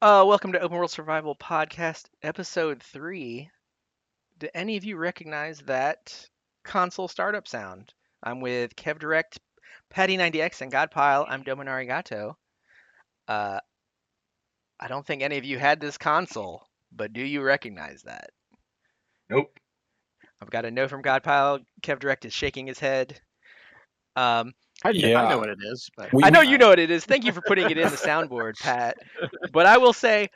Welcome to Open World Survival Podcast, Episode 3. Do any of you recognize that console startup sound? I'm with KevDirect, Patty90X, and Godpile. I'm domognarigato. Uh, I don't think any of you had this console, but do you recognize that? Nope. I've got a no from Godpile. KevDirect is shaking his head. Um, I know Yeah. what it is, but I know We you know what it is. Thank you for putting it in the soundboard, Pat. But I will say,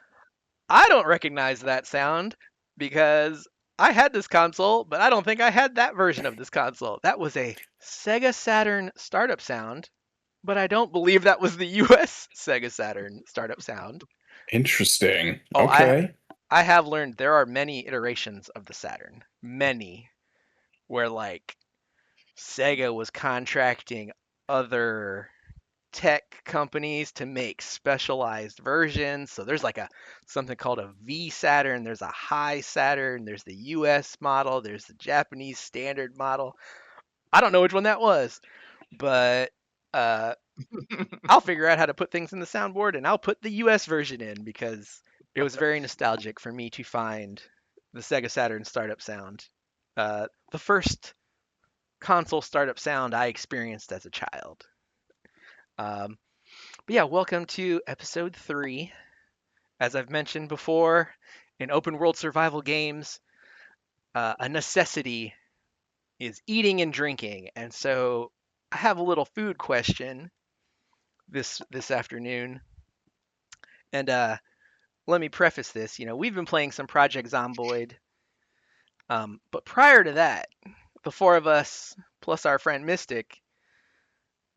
I don't recognize that sound because I had this console, but I don't think I had that version of this console. That was a Sega Saturn startup sound, but I don't believe that was the US Sega Saturn startup sound. Interesting. Oh, Okay. I have learned there are many iterations of the Saturn. Many where like Sega was contracting other tech companies to make specialized versions. So there's like a something called a V Saturn, there's a high Saturn, there's the US model, there's the Japanese standard model. I don't know which one that was, but uh, I'll figure out how to put things in the soundboard and I'll put the US version in because it was very nostalgic for me to find the Sega Saturn startup sound. The first console startup sound I experienced as a child. Um, but yeah, welcome to episode 3. As I've mentioned before, in open world survival games, a necessity is eating and drinking. And so I have a little food question this afternoon. And let me preface this. We've been playing some Project Zomboid, but prior to that, the four of us plus our friend Mystic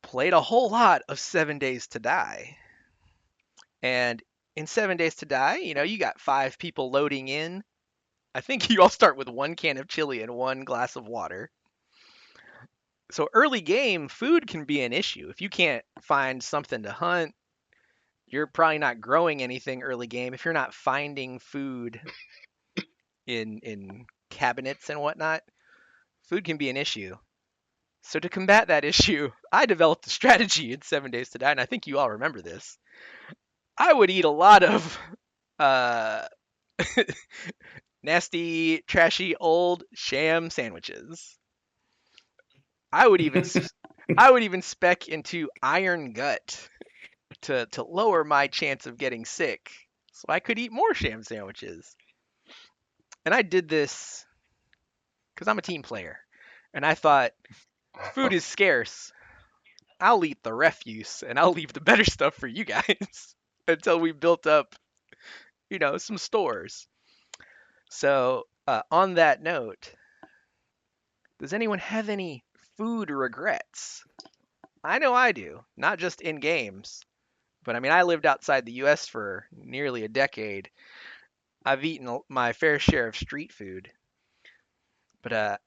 played a whole lot of 7 Days to Die. And in 7 Days to Die, you got 5 people loading in. I think you all start with 1 can of chili and 1 glass of water. So early game, food can be an issue. If you can't find something to hunt, you're probably not growing anything early game. If you're not finding food in cabinets and whatnot, food can be an issue. So to combat that issue, I developed a strategy in 7 Days to Die, and I think you all remember this. I would eat a lot of uh, nasty, trashy, old sham sandwiches. I would even I would even spec into iron gut to lower my chance of getting sick, so I could eat more sham sandwiches. And I did this because I'm a team player, and I thought food is scarce. I'll eat the refuse, and I'll leave the better stuff for you guys until we built up, some stores. So on that note, does anyone have any food regrets? I know I do, not just in games. But I mean, I lived outside the US for nearly a decade. I've eaten my fair share of street food. But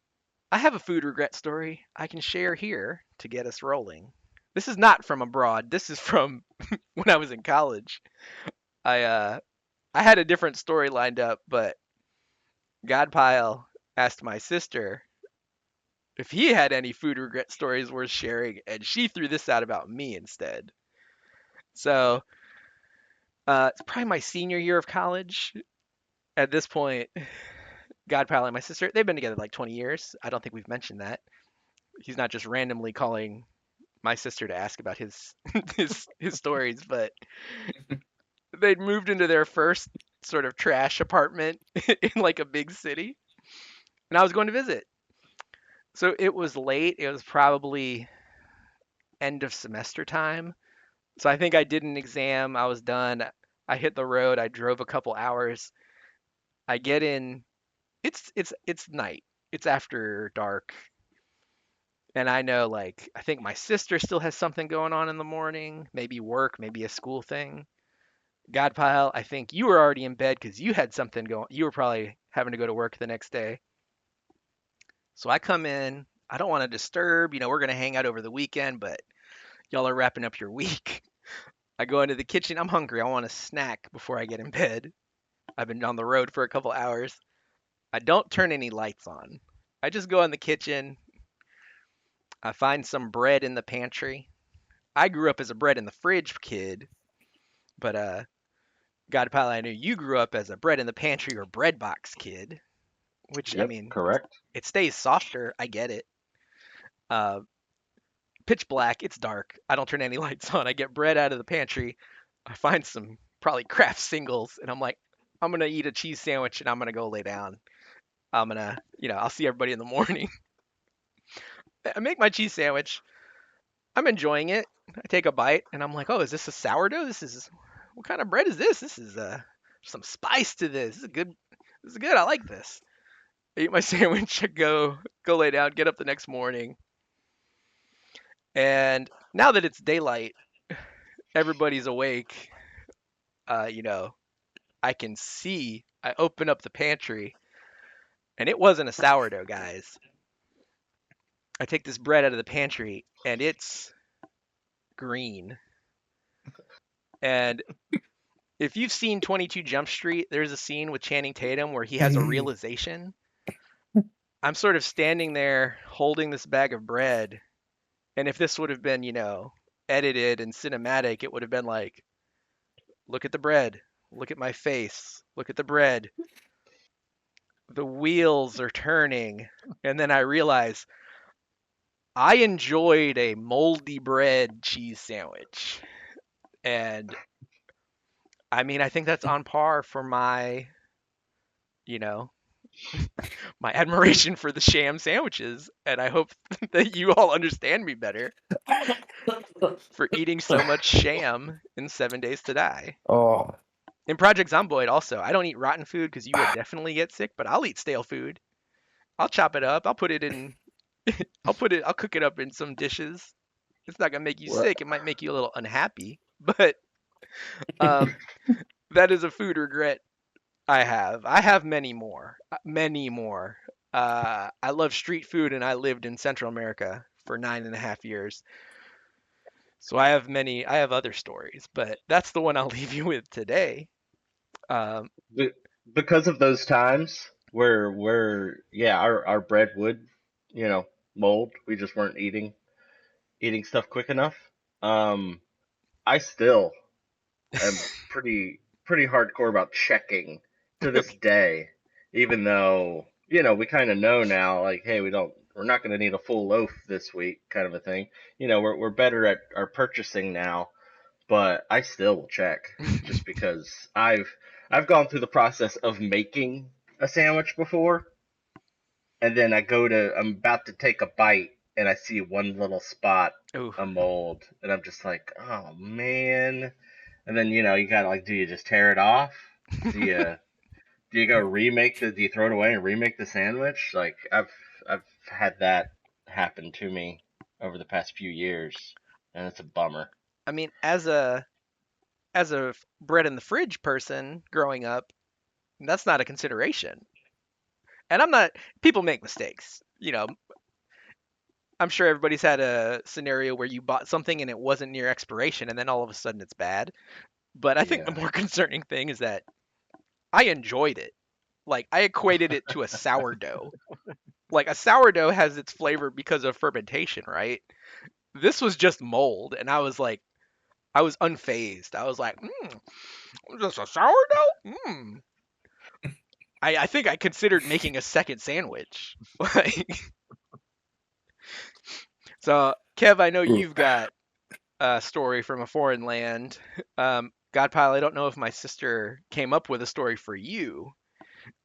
I have a food regret story I can share here to get us rolling. This is not from abroad. This is from when I was in college. I uh, I had a different story lined up, but Godpile asked my sister if he had any food regret stories worth sharing, and she threw this out about me instead. So it's probably my senior year of college. At this point, Godpile and my sister, they've been together like 20 years. I don't think we've mentioned that. He's not just randomly calling my sister to ask about his his stories, but they'd moved into their first sort of trash apartment in like a big city, and I was going to visit. So it was late. It was probably end of semester time. So I think I did an exam. I was done. I hit the road. I drove a couple hours. I get in. It's night. It's after dark. And I know, like, I think my sister still has something going on in the morning, maybe work, maybe a school thing. Godpile, I think you were already in bed because you had something going. You were probably having to go to work the next day. So I come in. I don't want to disturb. We're going to hang out over the weekend, but y'all are wrapping up your week. I go into the kitchen. I'm hungry. I want a snack before I get in bed. I've been on the road for a couple hours. I don't turn any lights on. I just go in the kitchen. I find some bread in the pantry. I grew up as a bread in the fridge kid, but Godpile, I knew you grew up as a bread in the pantry or bread box kid, which I Yep, mean, correct. it stays softer. I get it. Uh, Pitch black. It's dark. I don't turn any lights on. I get bread out of the pantry. I find some probably Kraft singles, and I'm like, I'm gonna eat a cheese sandwich and I'm gonna go lay down. I'm gonna, I'll see everybody in the morning. I make my cheese sandwich. I'm enjoying it. I take a bite and I'm like, oh, is this a sourdough? What kind of bread is this? This is some spice to this. This is good. This is good. I like this. I eat my sandwich. I go lay down. Get up the next morning, and now that it's daylight, everybody's awake. Uh, you know, I can see. I open up the pantry, and it wasn't a sourdough, guys. I take this bread out of the pantry, and it's green. And if you've seen 22 Jump Street, there's a scene with Channing Tatum where he has a realization. I'm sort of standing there holding this bag of bread, and if this would have been, edited and cinematic, it would have been like, look at the bread, look at my face, look at the bread. The wheels are turning, and then I realize I enjoyed a moldy bread cheese sandwich. And I mean, I think that's on par for you know, my admiration for the sham sandwiches, and I hope that you all understand me better for eating so much sham in 7 Days to Die. Oh, In Project Zomboid, also, I don't eat rotten food because you would definitely get sick, but I'll eat stale food. I'll chop it up. I'll put it in. I'll cook it up in some dishes. It's not gonna make you what? sick. It might make you a little unhappy, but um, that is a food regret I have. I have many more. Many more. I love street food, and I lived in Central America for 9.5 years. So I have other stories, but that's the one I'll leave you with today. Um, Be- because of those times where yeah, our bread would, you know, mold. We just weren't eating stuff quick enough. Um, I still am pretty hardcore about checking to this okay. day, even though, you know, we kind of know now, like, hey, we're not going to need a full loaf this week, kind of a thing. You know, we're better at our purchasing now, but I still will check just because I've gone through the process of making a sandwich before, and then I'm about to take a bite and I see one little spot Ooh. of mold, and I'm just like, oh man. And then, you know, you gotta, like, do you just tear it off? Do you do you throw it away and remake the sandwich? Like, I've had that happen to me over the past few years, and it's a bummer. I mean, as a bread in the fridge person growing up, that's not a consideration. And I'm not. People make mistakes. I'm sure everybody's had a scenario where you bought something and it wasn't near expiration, and then all of a sudden it's bad. But I think the Yeah. more concerning thing is that I enjoyed it. Like I equated it to a sourdough. Like a sourdough has its flavor because of fermentation, right? This was just mold, and I was unfazed. I was like, just a sourdough? I think I considered making a second sandwich. Like, so, Kev, I know ooh. you've got a story from a foreign land. Godpile, I don't know if my sister came up with a story for you.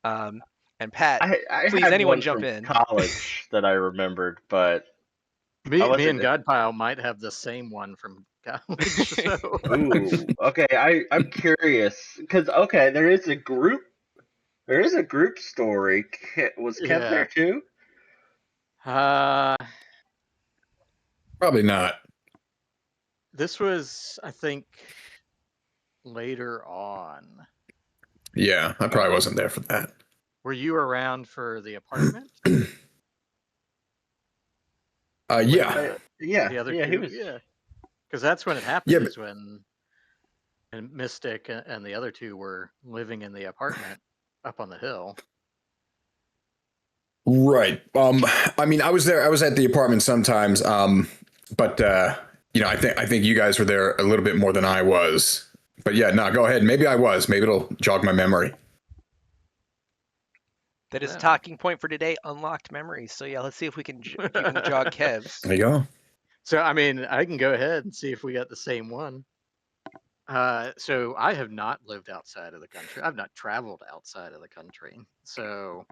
Um, and Pat, I please, had anyone one jump from in. college that I remembered, but I Me wasn't. and Godpile might have the same one from college. So Ooh, okay. I'm curious because, okay, there is a group story. Was Kev there yeah, too? uh, Probably not. this was I think later on. Yeah, I probably wasn't there for that. Were you around for the apartment with Yeah, Yeah, the other yeah. He two? was. Yeah, because that's when it happened. yeah, but Is when and Mystic and the other two were living in the apartment up on the hill. right. I mean, I was there. I was at the apartment sometimes. But I think you guys were there a little bit more than I was. But yeah, no, go ahead. Maybe I was. Maybe it'll jog my memory. That is a Yeah. talking point for today. Unlocked memories. So yeah, let's see if we can jog Kev's. There you go. So, I mean, I can go ahead and see if we got the same one. So I have not lived outside of the country. I've not traveled outside of the country. So,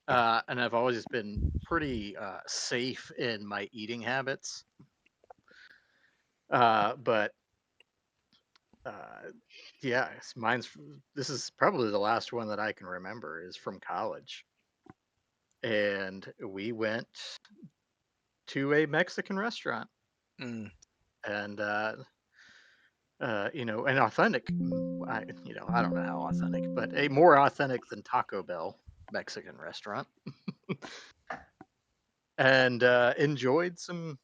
and I've always been pretty safe in my eating habits. But yeah, this is probably the last one that I can remember is from college. And we went to a Mexican restaurant Mm. and an authentic, I don't know how authentic, but a more authentic than Taco Bell Mexican restaurant, and enjoyed some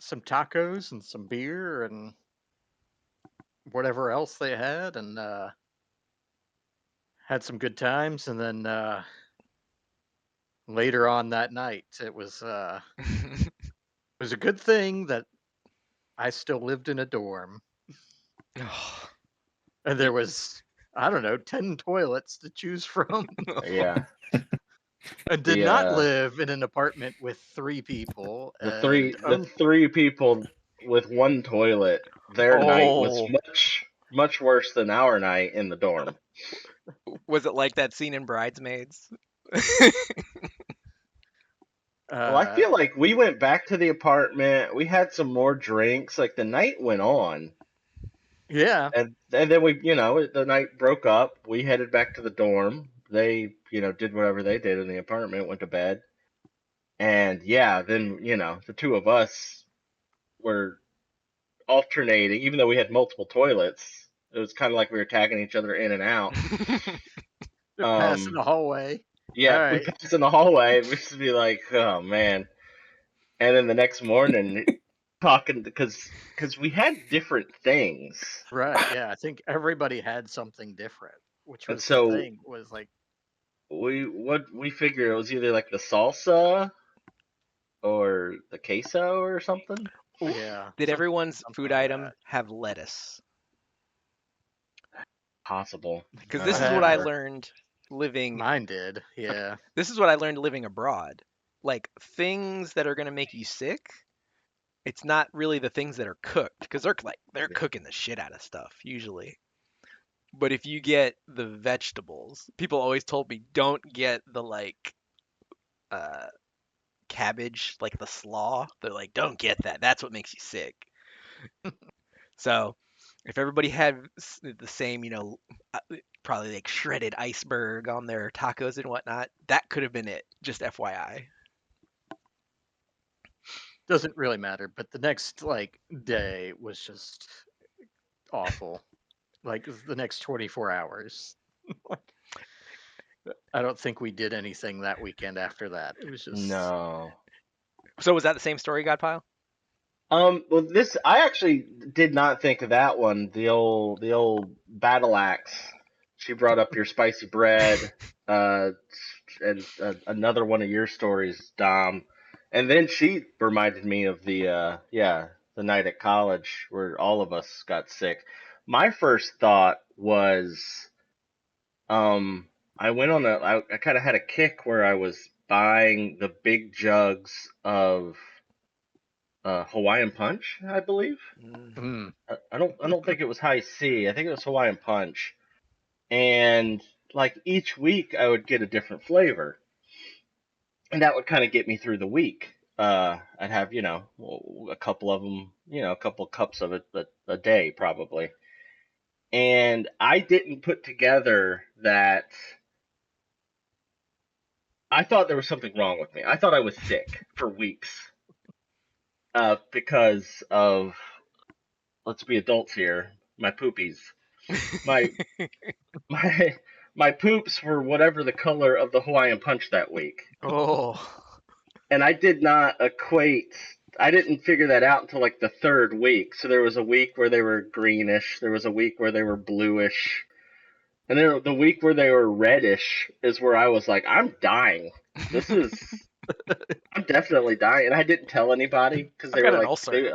tacos and some beer and whatever else they had, and had some good times. And then later on that night, it was a good thing that I still lived in a dorm, Oh, and there was, I don't know, 10 toilets to choose from. Yeah. I did The not live in an apartment with 3 people, the and three people with one toilet, their night was oh, much worse than our night in the dorm. was it like that scene in Bridesmaids? Well, I uh, feel like we went back to the apartment, we had some more drinks, like the night went on. yeah, And then the night broke up. We headed back to the dorm. They, did whatever they did in the apartment, went to bed. And yeah, then, the two of us were alternating, even though we had multiple toilets. It was kind of like we were tagging each other in and out. they're passing Um, the hallway. All yeah, we right, pass in the hallway. We used to be like, oh man. And then the next morning, talking because we had different things, right, yeah. I think everybody had something different, which and was the so thing. Was like, we figured it was either like the salsa or the queso or something. yeah, Did everyone's something food like item that. have lettuce? Possible. Because I this don't is what I remember. learned living. Mine did, Okay, yeah. this is what I learned living abroad. Like things that are gonna make you sick. It's not really the things that are cooked because they're cooking the shit out of stuff usually. But if you get the vegetables, people always told me don't get the uh cabbage, like the slaw. They're like, don't get that. That's what makes you sick. So if everybody had the same, probably like shredded iceberg on their tacos and whatnot, that could have been it. Just FYI. Doesn't really matter. But the next day was just awful. Like the next 24 hours. I don't think we did anything that weekend after that. It was just No. So was that the same story, Godpile? Well, this I actually did not think of that one. The old battle axe. She brought up your spicy bread, uh, and another one of your stories, Dom. And then she reminded me of the night at college where all of us got sick. My first thought was, um, I went on I kind of had a kick where I was buying the big jugs of Hawaiian Punch, I believe. Mm. mm, I don't think it was High C. I think it was Hawaiian Punch. And like each week I would get a different flavor. And that would kind of get me through the week. I'd have, a couple of them, a couple cups of it a day probably. And I didn't put together that I thought there was something wrong with me. I thought I was sick for weeks because of, let's be adults here, my poopies. My my my poops were whatever the color of the Hawaiian Punch that week, Oh. and I did not equate. I didn't figure that out until like the third week. So there was a week where they were greenish. There was a week where they were bluish, and then the week where they were reddish is where I was like, I'm dying. This is. I'm definitely dying, and I didn't tell anybody because I've they got were an like, ulcer.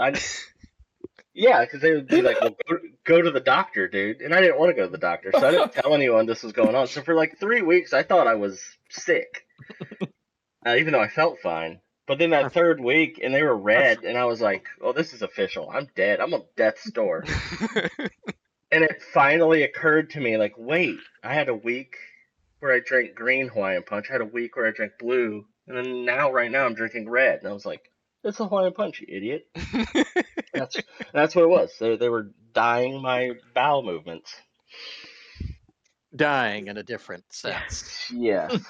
Yeah, because they would be like, "Well, go to the doctor, dude," and I didn't want to go to the doctor, so I didn't tell anyone this was going on. So for like 3 weeks, I thought I was sick, even though I felt fine. But then My, that third week, and they were my, red, and I was like, "Oh, this is official. I'm dead. I'm on death's door." And it finally occurred to me, like, wait, I had a week where I drank green Hawaiian Punch. I had a week where I drank blue, and then right now, I'm drinking red. And I was like, it's a Hawaiian Punch, you idiot. That's what it was. They were dying my bowel movements. dying in a different sense. Yes.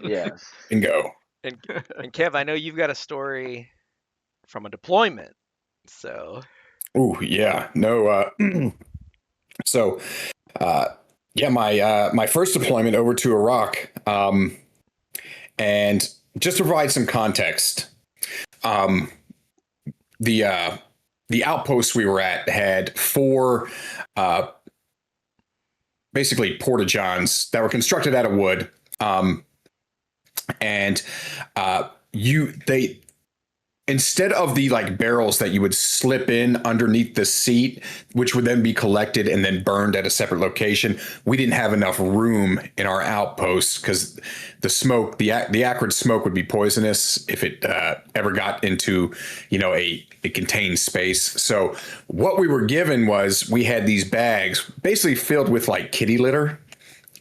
Yes. Bingo. and and Kev, I know you've got a story from a deployment. So Ooh, yeah. No. So, yeah, my first deployment over to Iraq, and just to provide some context, um, the outpost we were at had four basically porta-johns that were constructed out of wood, and they instead of the like barrels that you would slip in underneath the seat, which would then be collected and then burned at a separate location, we didn't have enough room in our outposts because the smoke, the acrid smoke, would be poisonous if it ever got into a contained space. So what we were given was we had these bags basically filled with like kitty litter.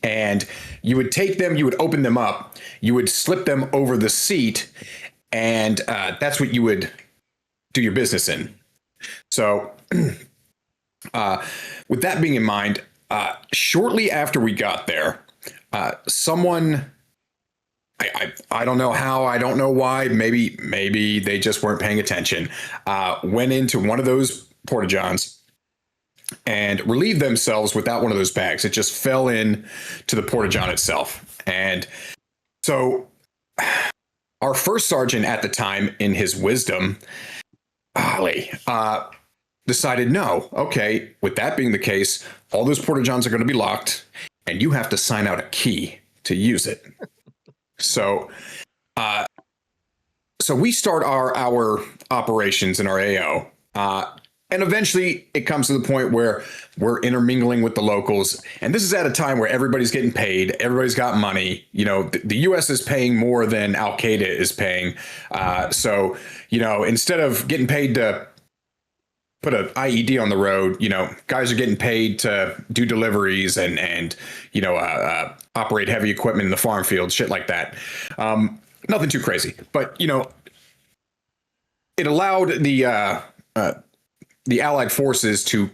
And you would take them, you would open them up, you would slip them over the seat, and that's what you would do your business in. So, with that being in mind, shortly after we got there, someone, I don't know how, I don't know why, maybe they just weren't paying attention, went into one of those porta johns and relieved themselves without one of those bags. It just fell in to the porta john itself, and so our first sergeant at the time, in his wisdom, decided, no, okay, with that being the case, all those porta-johns are going to be locked, and you have to sign out a key to use it. So we start our operations in our AO, and eventually it comes to the point where we're intermingling with the locals. And this is at a time where everybody's getting paid. Everybody's got money. The U.S. is paying more than Al Qaeda is paying. So, instead of getting paid to put an IED on the road, guys are getting paid to do deliveries and operate heavy equipment in the farm field, shit like that. Nothing too crazy. But, it allowed the Allied forces to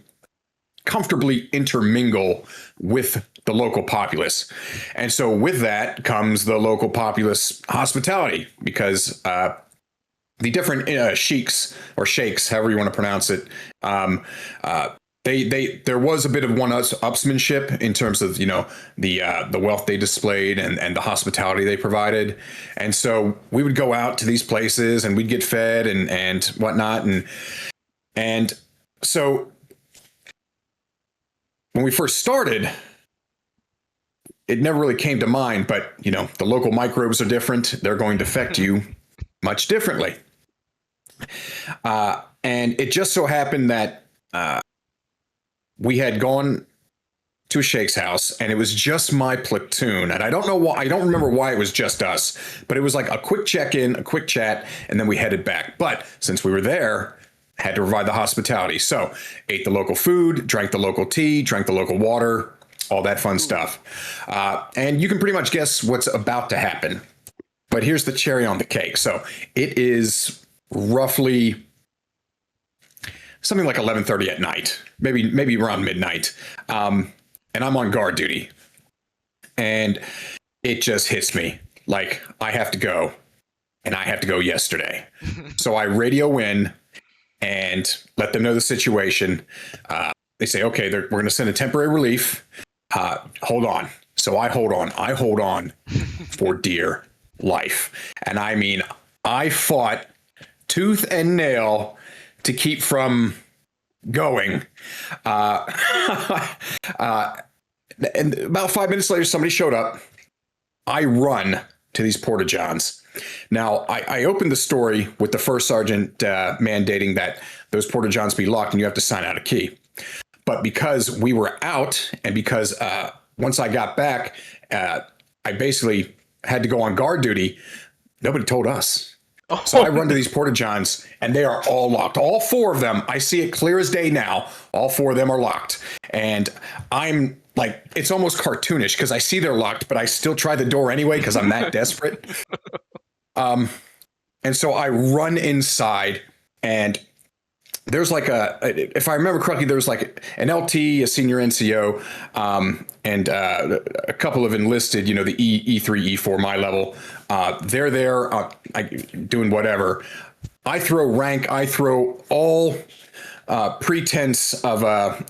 comfortably intermingle with the local populace. And so with that comes the local populace hospitality, because the different sheiks or sheikhs, however you want to pronounce it, there was a bit of one-upsmanship in terms of the wealth they displayed and the hospitality they provided. And so we would go out to these places and we'd get fed and whatnot, and so when we first started, it never really came to mind, but the local microbes are different. They're going to affect you much differently. And it just so happened that we had gone to a sheikh's house, and it was just my platoon. And I don't know why, I don't remember why it was just us, but it was like a quick check-in, a quick chat, and then we headed back. But since we were there, had to provide the hospitality. So ate the local food, drank the local tea, drank the local water, all that fun stuff. And you can pretty much guess what's about to happen. But here's the cherry on the cake. So it is roughly something like 11:30 at night, maybe around midnight. And I'm on guard duty. And it just hits me like I have to go, and I have to go yesterday. So I radio in and let them know the situation. They say, okay, we're going to send a temporary relief. Hold on. So I hold on for dear life. And I mean, I fought tooth and nail to keep from going. And about 5 minutes later, somebody showed up. I run to these porta-johns. Now, I opened the story with the first sergeant mandating that those porta johns be locked and you have to sign out a key. But because we were out, and because once I got back, I basically had to go on guard duty. Nobody told us. So I run to these porta johns, and they are all locked. All four of them. I see it clear as day now. All four of them are locked, and I'm like, it's almost cartoonish because I see they're locked, but I still try the door anyway because I'm that desperate. And so I run inside, and there's like if I remember correctly, there was like an LT, a senior NCO, and a couple of enlisted, the E3, E4, my level. They're there doing whatever. I throw rank. I throw all pretense of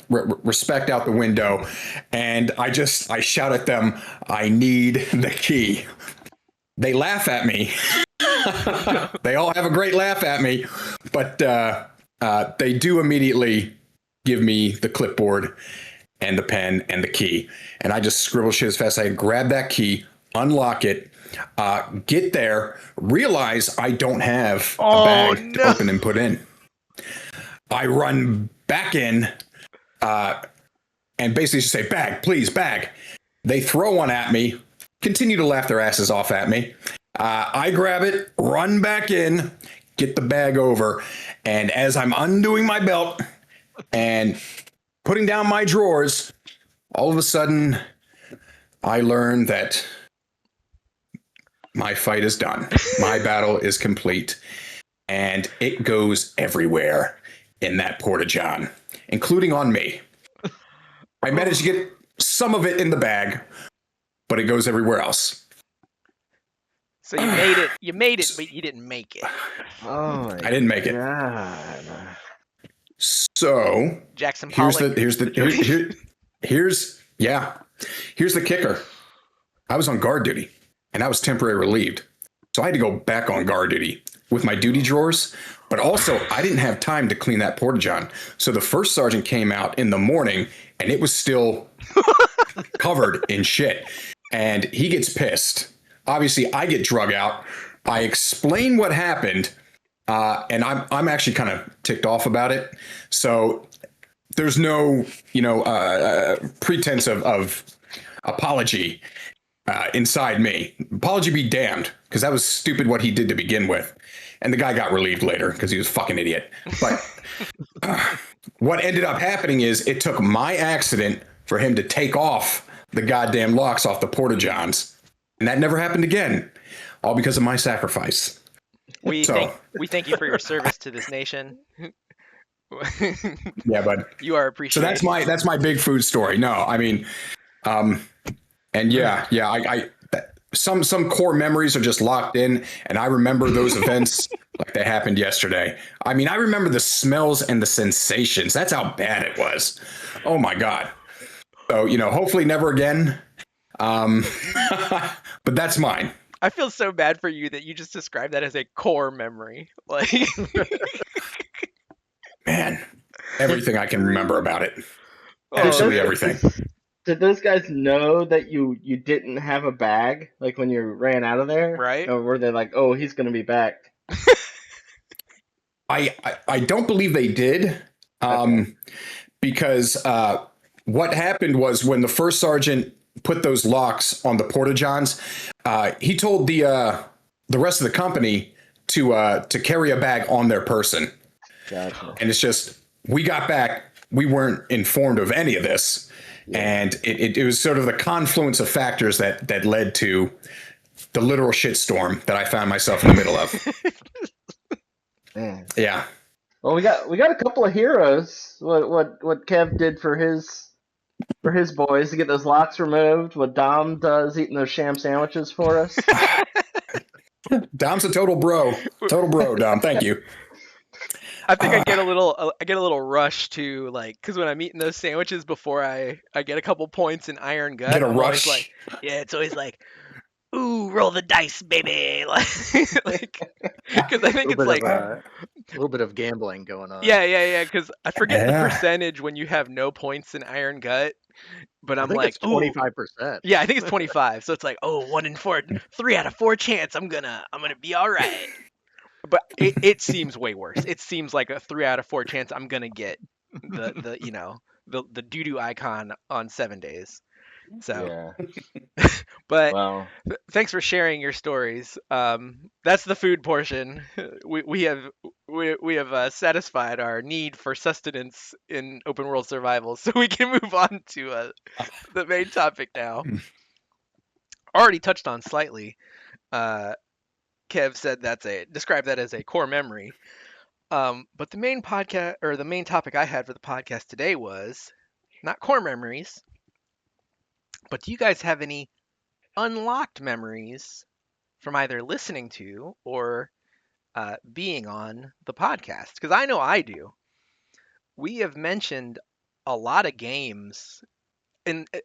respect out the window. And I shout at them, I need the key. They laugh at me. They all have a great laugh at me, but they do immediately give me the clipboard and the pen and the key. And I just scribble shit as fast as I can, grab that key, unlock it, get there, realize I don't have a bag to open and put in. I run back in and basically just say, bag, please, bag. They throw one at me, continue to laugh their asses off at me. I grab it, run back in, get the bag over. And as I'm undoing my belt and putting down my drawers, all of a sudden, I learn that my fight is done. My battle is complete. And it goes everywhere in that porta john, including on me. I managed to get some of it in the bag, but it goes everywhere else. So you made it, but you didn't make it. Oh, I didn't make it. God. So Jackson here's Pollock. here's the kicker. I was on guard duty, and I was temporarily relieved. So I had to go back on guard duty with my duty drawers, but also I didn't have time to clean that porta john. So the first sergeant came out in the morning, and it was still covered in shit. And he gets pissed. Obviously, I get drug out. I explain what happened, and I'm actually kind of ticked off about it. So there's no, pretense of apology inside me. Apology be damned, because that was stupid what he did to begin with. And the guy got relieved later because he was a fucking idiot. But what ended up happening is it took my accident for him to take off the goddamn locks off the porta johns. And that never happened again, all because of my sacrifice. We thank you for your service to this nation. Yeah, bud. You are appreciated. So that's my big food story. No, I mean, and I some core memories are just locked in, and I remember those events like they happened yesterday. I mean, I remember the smells and the sensations. That's how bad it was. Oh my God. So hopefully never again. But that's mine. I feel so bad for you that you just described that as a core memory. Like, man, everything I can remember about it. Absolutely everything. Did those guys know that you didn't have a bag, like when you ran out of there? Right. Or were they like, oh, he's going to be back? I don't believe they did. Because what happened was when the first sergeant put those locks on the porta johns, he told the rest of the company to carry a bag on their person. Gotcha. And it's just, we got back, we weren't informed of any of this. Yeah. And it was sort of the confluence of factors that led to the literal shitstorm that I found myself in the middle of. Man. Yeah. Well, we got a couple of heroes. What Kev did for his boys to get those locks removed. What Dom does eating those sham sandwiches for us. Dom's a total bro, Dom. Thank you. I think I get a little rush to, like, because when I'm eating those sandwiches before I get a couple points in Iron Gut, Get a I'm always rush. like, yeah, it's always like, ooh, roll the dice, baby. Like, because I think little it's bit of like, a little bit of gambling going on. yeah. Because I forget the Yeah. percentage when you have no points in Iron Gut, but I I'm think like, it's ooh, 25%. yeah, I think it's 25. So it's like, oh, 1 in 4, 3 out of 4 chance. I'm gonna be all right. But it seems way worse. It seems like a 3 out of 4 chance I'm gonna get the the doo doo icon on 7 days. So, Yeah. but Well, thanks for sharing your stories. That's the food portion. We have we have satisfied our need for sustenance in open world survival, so we can move on to the main topic now. Already touched on slightly. Uh, Kev said described that as a core memory. But the main podcast or the main topic I had for the podcast today was not core memories, but do you guys have any unlocked memories from either listening to or being on the podcast? Because I know I do. We have mentioned a lot of games,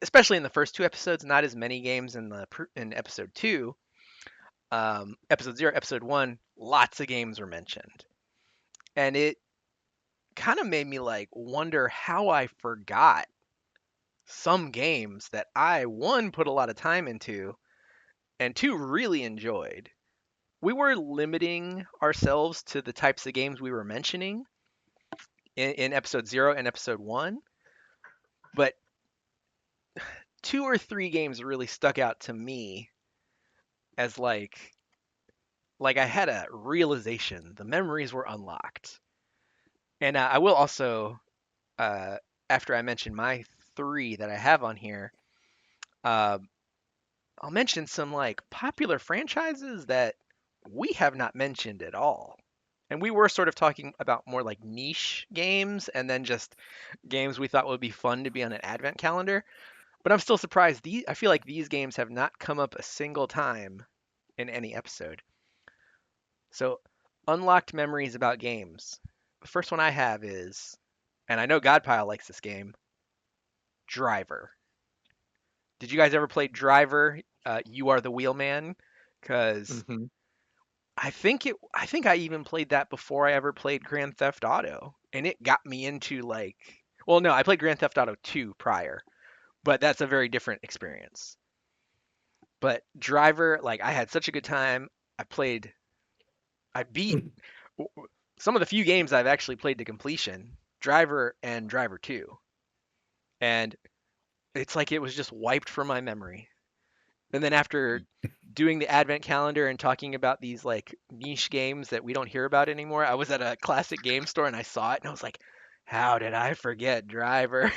especially in the first 2 episodes. Not as many games in episode 2. Episode 0, episode 1, lots of games were mentioned, and it kind of made me like wonder how I forgot some games that I, one, put a lot of time into, and two, really enjoyed. We were limiting ourselves to the types of games we were mentioning in episode 0 and episode 1, but 2 or 3 games really stuck out to me as like I had a realization. The memories were unlocked. And I will also, uh, after I mention my 3 that I have on here, uh, I'll mention some like popular franchises that we have not mentioned at all. And we were sort of talking about more like niche games and then just games we thought would be fun to be on an advent calendar. But I'm still surprised. I feel like these games have not come up a single time in any episode. So, unlocked memories about games. The first one I have is, and I know Godpile likes this game, Driver. Did you guys ever play Driver? You are the wheelman, because Hmm. I think I even played that before I ever played Grand Theft Auto, and it got me into like, well, no, I played Grand Theft Auto 2 prior, but that's a very different experience. But Driver, like, I had such a good time. I beat some of the few games I've actually played to completion, Driver and Driver 2, and it's like it was just wiped from my memory. And then after doing the advent calendar and talking about these like niche games that we don't hear about anymore, I was at a classic game store and I saw it and I was like, how did I forget Driver?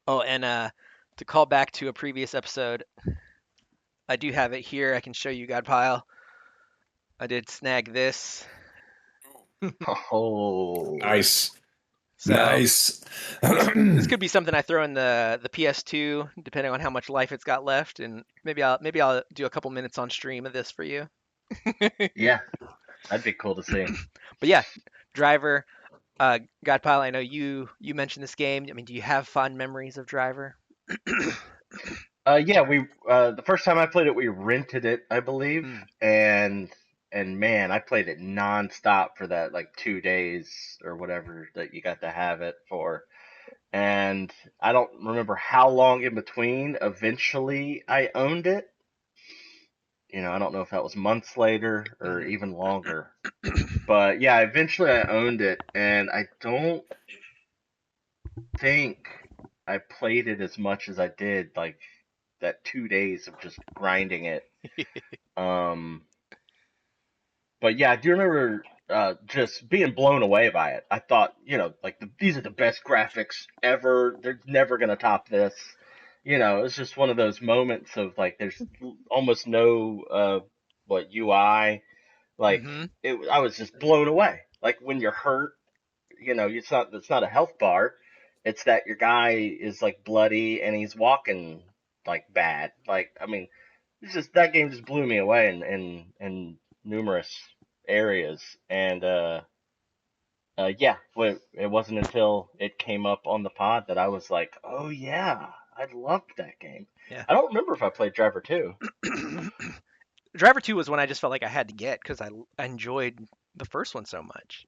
Oh, and to call back to a previous episode, I do have it here. I can show you, Godpile. I did snag this. oh, Nice. So Nice. this could be something I throw in the PS2, depending on how much life it's got left, and maybe I'll do a couple minutes on stream of this for you. yeah, that'd be cool to see. But yeah, Driver, Godpile. I know you mentioned this game. I mean, do you have fond memories of Driver? Yeah, we the first time I played it, we rented it, I believe, Mm, and man, I played it nonstop for that like 2 days or whatever that you got to have it for. And I don't remember how long in between. Eventually, I owned it. I don't know if that was months later or mhm. even longer. But yeah, eventually I owned it, and I don't think I played it as much as I did like that 2 days of just grinding it. Um, but yeah, I do remember just being blown away by it. I thought, like these are the best graphics ever. They're never gonna top this. It's just one of those moments of like there's almost no what UI. Like Mhm. I was just blown away. Like when you're hurt, it's not a health bar. It's that your guy is like bloody and he's walking like bad. Like I mean, it's just that game just blew me away in numerous areas. And yeah, it wasn't until it came up on the pod that I was like, oh yeah, I loved that game. Yeah. I don't remember if I played Driver 2. Driver 2 was one I just felt like I had to get because I enjoyed the first one so much.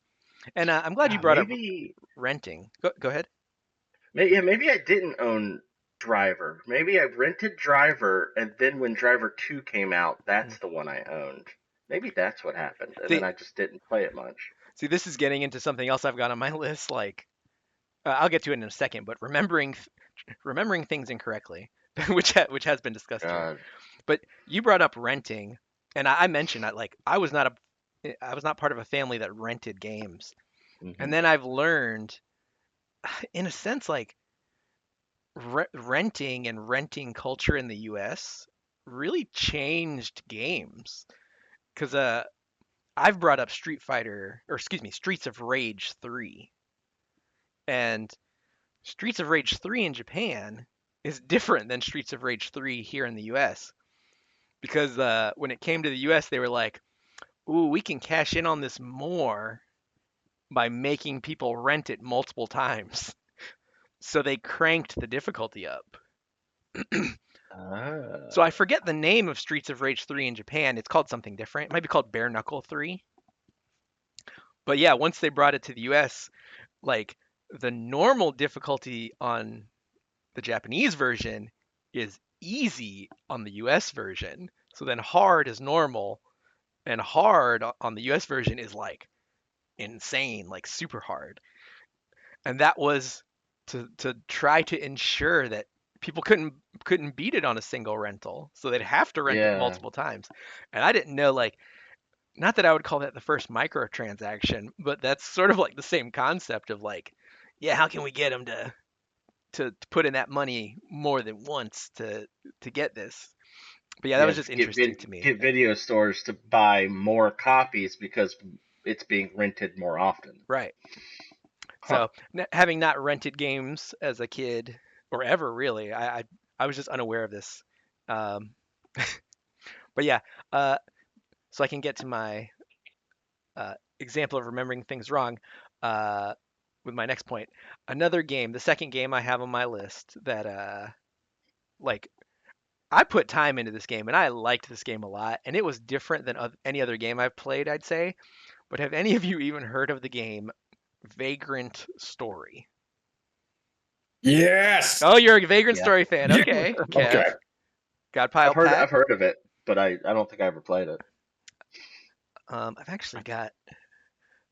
And I'm glad you Yeah, brought up maybe, renting. Go ahead. yeah, maybe I didn't own Driver. Maybe I rented Driver, and then when Driver 2 came out, Mm. that's the one I owned. Maybe that's what happened, and then See, I just didn't play it much. see, this is getting into something else I've got on my list. Like, I'll get to it in a second, but remembering things incorrectly, which has been discussed here. God. But you brought up renting, and I mentioned that like I was not part of a family that rented games, and Hmm. then I've learned, in a sense, like renting and renting culture in the U.S. really changed games because I've brought up Street Fighter, or excuse me, Streets of Rage 3, and Streets of Rage 3 in Japan is different than Streets of Rage 3 here in the US because when it came to the US, they were like, "Ooh, we can cash in on this more by making people rent it multiple times." So they cranked the difficulty up. So I Ah. forget the name of Streets of Rage 3 in Japan. It's called something different. It might be called Bare Knuckle 3. But yeah, once they brought it to the US, like the normal difficulty on the Japanese version is easy on the US version. So then hard is normal, and hard on the US version is like insane, like super hard. And that was to try to ensure that people couldn't beat it on a single rental. So they'd have to rent it Yeah. multiple times. And I didn't know, like, not that I would call that the first microtransaction, but that's sort of like the same concept of like, yeah, how can we get them to put in that money more than once to get this? But yeah, that Yeah. was just interesting to me. Get video stores to buy more copies because it's being rented more often. Right. Huh. So having not rented games as a kid or ever really, I was just unaware of this. Um, but yeah, uh, so I can get to my example of remembering things wrong with my next point. Another game, the second game I have on my list that like I put time into this game and I liked this game a lot, and it was different than any other game I've played, I'd say. But have any of you even heard of the game Vagrant Story? Yes. Oh, you're a Vagrant Yeah. Story fan. Yeah. Okay, Kev. Okay. Got pile Pat. I've heard of it, but I don't think I ever played it. I've actually got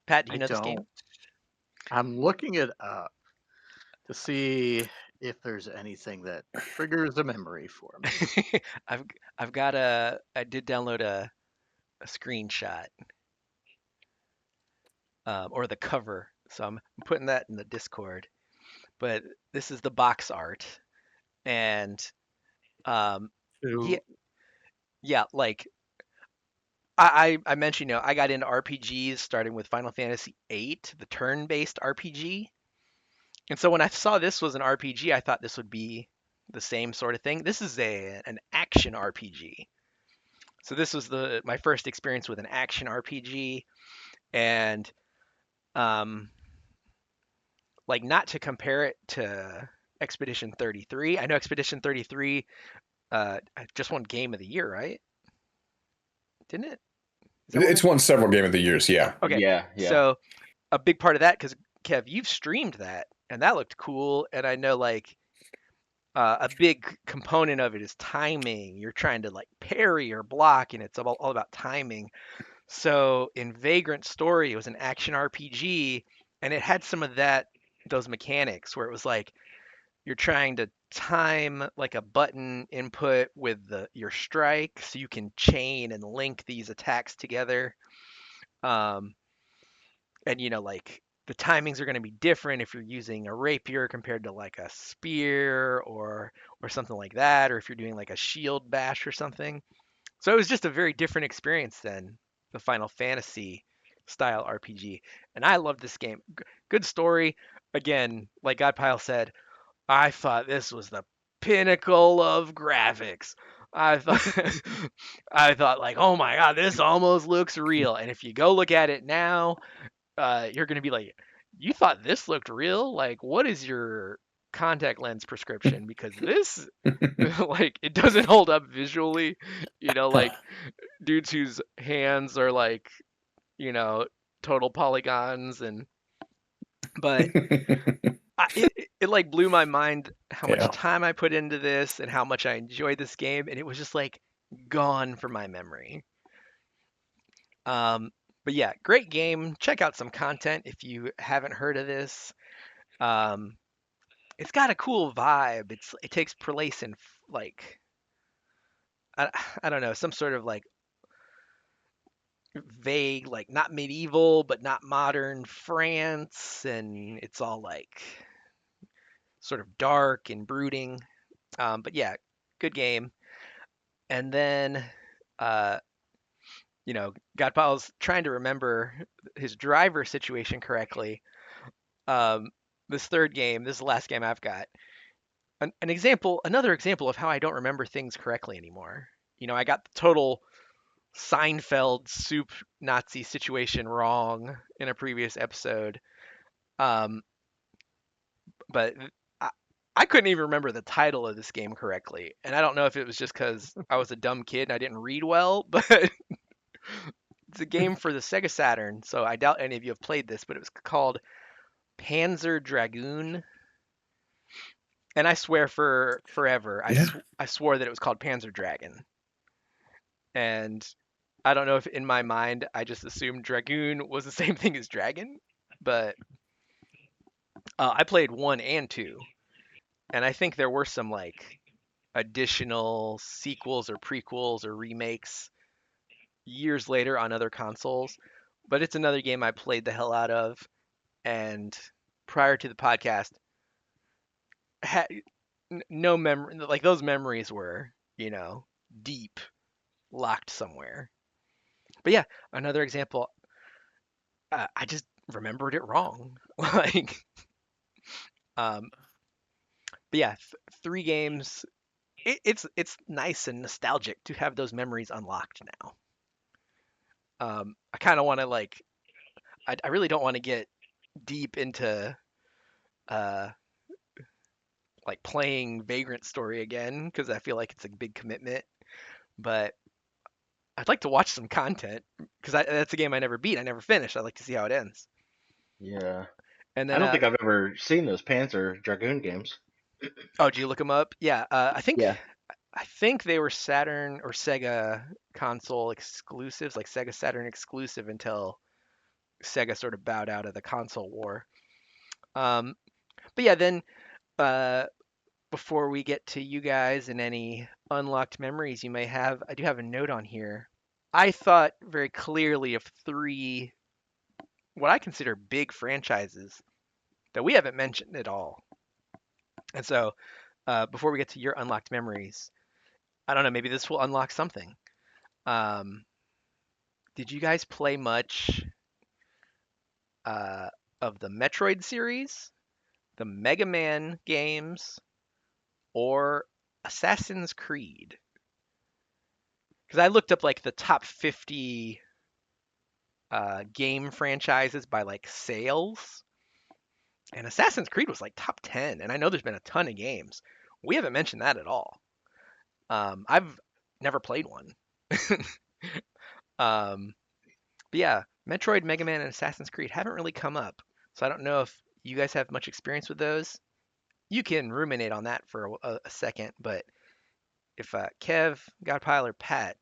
Pat. Do you I know this game? don't. I'm looking it up to see if there's anything that triggers a memory for me. I've I did download a screenshot or the cover, so I'm putting that in the Discord. But this is the box art, and um, yeah, So, yeah, like I mentioned, I got into RPGs starting with Final Fantasy VIII, the turn-based RPG. And so when I saw this was an RPG, I thought this would be the same sort of thing. This is an action RPG. So this was the my first experience with an action RPG, and um, like not to compare it to Expedition 33. I know Expedition 33 just won Game of the Year, right? Didn't it? Is that what It's won several game of the years. Yeah. Okay, Yeah, yeah. so a big part of that, because Kev, you've streamed that, and that looked cool. And I know like a big component of it is timing. You're trying to like parry or block, and it's all about timing. So in Vagrant Story, it was an action RPG, and it had some of those mechanics where it was like you're trying to time like a button input with your strike, so you can chain and link these attacks together. Um, and like the timings are going to be different if you're using a rapier compared to like a spear or something like that, or if you're doing like a shield bash or something. So it was just a very different experience than the Final Fantasy style RPG, and I love this game. Good story. Again, like Godpile said, I thought this was the pinnacle of graphics. I thought I thought like, oh my god, this almost looks real. And if you go look at it now, you're gonna be like, you thought this looked real? Like, what is your contact lens prescription because this, like, it doesn't hold up visually. Like dudes whose hands are like, total polygons, but it like blew my mind how much Yeah. time I put into this and how much I enjoyed this game, and it was just like gone from my memory. Um, but yeah, great game. Check out some content if you haven't heard of this. Um, it's got a cool vibe. It takes place in like I, I don't know, some sort of like vague, like not medieval but not modern France, and it's all like sort of dark and brooding. But yeah, good game. And then, uh, Godpal's trying to remember his driver situation correctly. Um, this third game, this is the last game I've got. Another example of how I don't remember things correctly anymore. I got the total Seinfeld soup Nazi situation wrong in a previous episode. Um, but I, I couldn't even remember the title of this game correctly. And I don't know if it was just because I was a dumb kid and I didn't read well, but it's a game for the Sega Saturn. So I doubt any of you have played this, but it was called Panzer Dragoon. And I swear for forever, Yeah. I swore that it was called Panzer Dragon. And I don't know if in my mind I just assumed Dragoon was the same thing as Dragon, but I played 1 and 2, and I think there were some like additional sequels or prequels or remakes years later on other consoles. But it's another game I played the hell out of, and prior to the podcast, had no memory. Like those memories were, deep, locked somewhere. But yeah, another example. I just remembered it wrong. Like, um, but yeah, 3 games. It's nice and nostalgic to have those memories unlocked now. I kind of want to like. I really don't want to get deep into uh like playing Vagrant Story again because I feel like it's a big commitment. But I'd like to watch some content because that's a game I never beat. I never finished. I'd like to see how it ends. Yeah. And I then, don't think I've ever seen those Panzer Dragoon games. oh, did you look them up? Yeah, I think Yeah. I think they were Saturn or Sega console exclusives, like Sega Saturn exclusive until Sega sort of bowed out of the console war. Um, but yeah, then uh, before we get to you guys and any unlocked memories you may have, I do have a note on here. I thought very clearly of 3 what I consider big franchises that we haven't mentioned at all. And so, before we get to your unlocked memories, I don't know, maybe this will unlock something. Um, did you guys play much uh, of the Metroid series, the Mega Man games, or Assassin's Creed? Because I looked up like the top 50 game franchises by like sales, and Assassin's Creed was like top 10. And I know there's been a ton of games. We haven't mentioned that at all. I've never played one. um, but yeah, Metroid, Mega Man, and Assassin's Creed haven't really come up. So I don't know if you guys have much experience with those. You can ruminate on that for a second, but if Kev, Godpile, or Pat,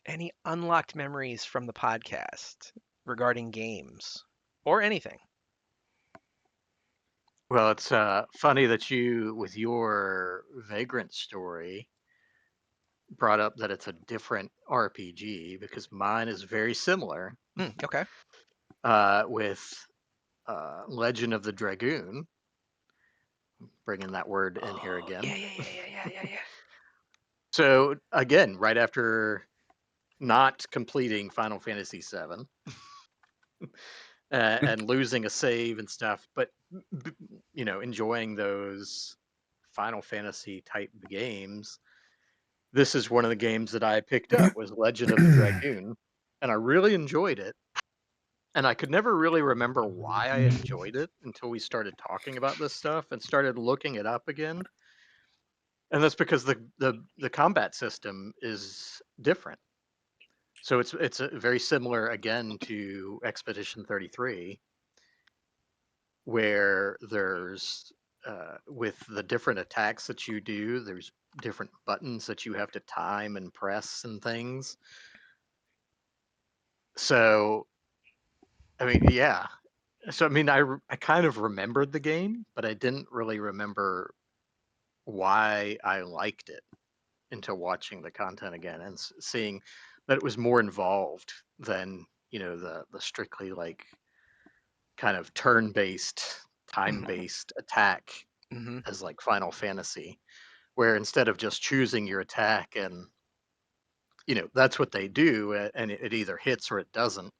any unlocked memories from the podcast regarding games or anything? Well, it's funny that you, with your Vagrant story, brought up that it's a different RPG because mine is very similar Okay. with Legend of the Dragoon. Bringing that word in here Oh, again. yeah, yeah, yeah, yeah, yeah, yeah, yeah. So again, right after not completing Final Fantasy VII and losing a save and stuff, but enjoying those Final Fantasy type games, this is one of the games that I picked up was Legend of the Dragoon, and I really enjoyed it. and I could never really remember why I enjoyed it until we started talking about this stuff and started looking it up again. And that's because the combat system is different. So it's very similar again to Expedition 33, where there's with the different attacks that you do, there's different buttons that you have to time and press and things. So I mean, yeah. So I mean, I kind of remembered the game, but I didn't really remember why I liked it until watching the content again and seeing that it was more involved than the strictly like kind of turn-based, time-based attack Hmm. as like Final Fantasy, where instead of just choosing your attack and that's what they do, and it either hits or it doesn't.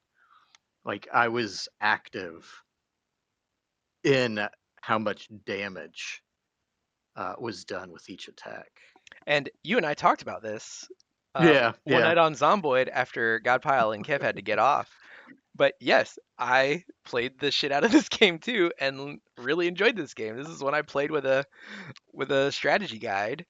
Like I was active in how much damage was done with each attack. And you and I talked about this Yeah, one yeah, night on Zomboid after Godpile and Kev had to get off. But yes, I played the shit out of this game too, and really enjoyed this game. This is one I played with a strategy guide,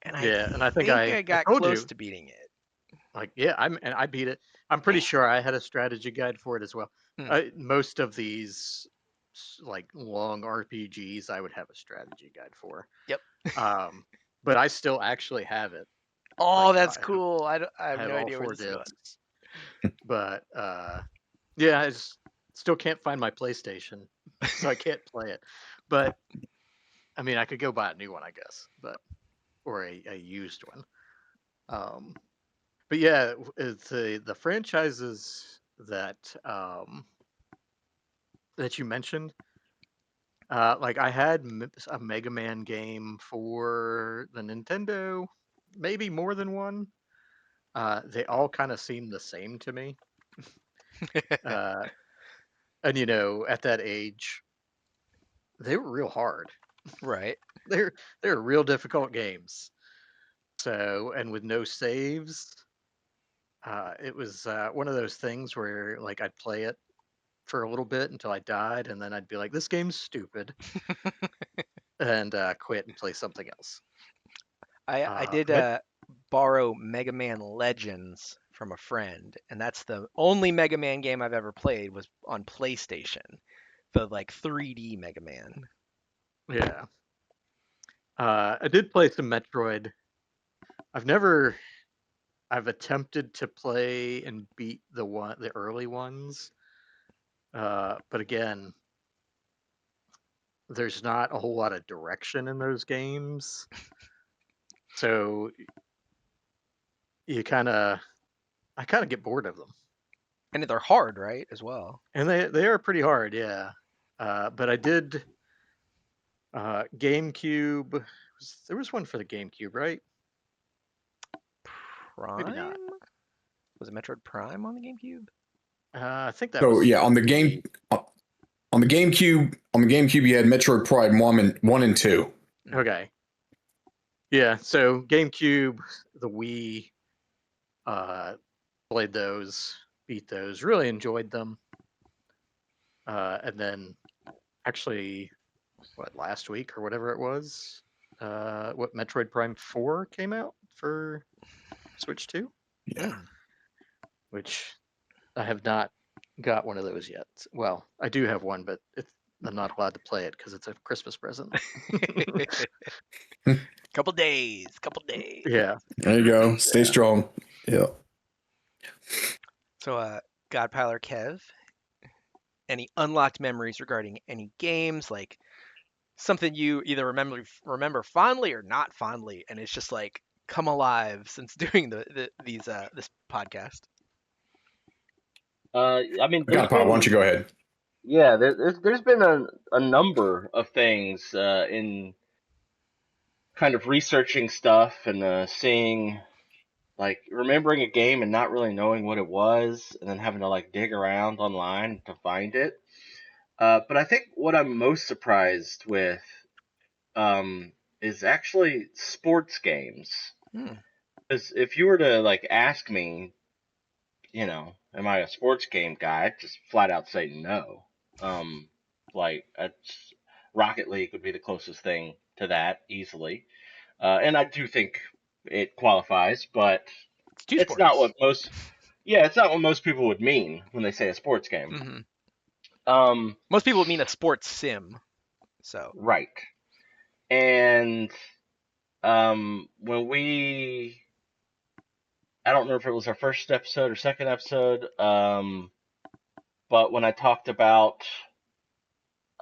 and I yeah. And I think think I I I got told close you, to beating it. like, yeah, I beat it. I'm pretty sure I had a strategy guide for it as well. Hmm. Most of these like long RPGs, I would have a strategy guide for. Yep. Um, but I still actually have it. Oh, Like that's cool. I I have have no all idea where four this is going. discs, but yeah, I just still can't find my PlayStation, so I can't play it. But I mean, I could go buy a new one, I guess, but or a used one. Um, but yeah, it's the franchises that you mentioned. Like I had a Mega Man game for the Nintendo, maybe more than one. They all kind of seem the same to me. Uh, and at that age, they were real hard. Right. They're they're real difficult games. So, and with no saves, it was one of those things where like I'd play it for a little bit until I died, and then I'd be like, "This game's stupid," and quit and play something else. I did But borrow Mega Man Legends from a friend, and that's the only Mega Man game I've ever played was on PlayStation, the like 3D Mega Man. yeah, I did play some Metroid. I've never. I've attempted to play and beat the early ones, but again, there's not a whole lot of direction in those games, so you kind of I kind of get bored of them, And they're hard, right, as well. and they are pretty hard, yeah. But I did GameCube. There was one for the GameCube, right? Maybe not. Prime? Was it Metroid Prime on the GameCube? I think that So was yeah, three. on the GameCube, you had Metroid Prime one and two. Mm. Okay, yeah. So GameCube, the Wii, uh, played those, beat those, really enjoyed them. And then actually, what last week or whatever it was, what Metroid Prime 4 came out for Switch 2, Yeah. Mm. which I have not got one of those yet. Well, I do have one, but I'm not allowed to play it because it's a Christmas present. Couple days, couple days. Yeah, There you go. Stay yeah. strong. Yeah. So, Godpiler Kev, any unlocked memories regarding any games, like something you either remember fondly or not fondly, and it's just like come alive since doing these this podcast. I mean, I got a pile. Why don't you go ahead? yeah, there's been a number of things in kind of researching stuff and seeing like remembering a game and not really knowing what it was, and then having to like dig around online to find it. But I think what I'm most surprised with is actually sports games. Hmm. Because if you were to like ask me am I a sports game guy? I'd just flat out say no. Like Rocket League would be the closest thing to that easily, and I do think it qualifies, but It's two it's not sports. what most yeah, it's not what most people would mean when they say a sports game. Hmm. Um, Most people would mean a sports sim. So right. And when I don't remember if it was our first episode or second episode, but when I talked about,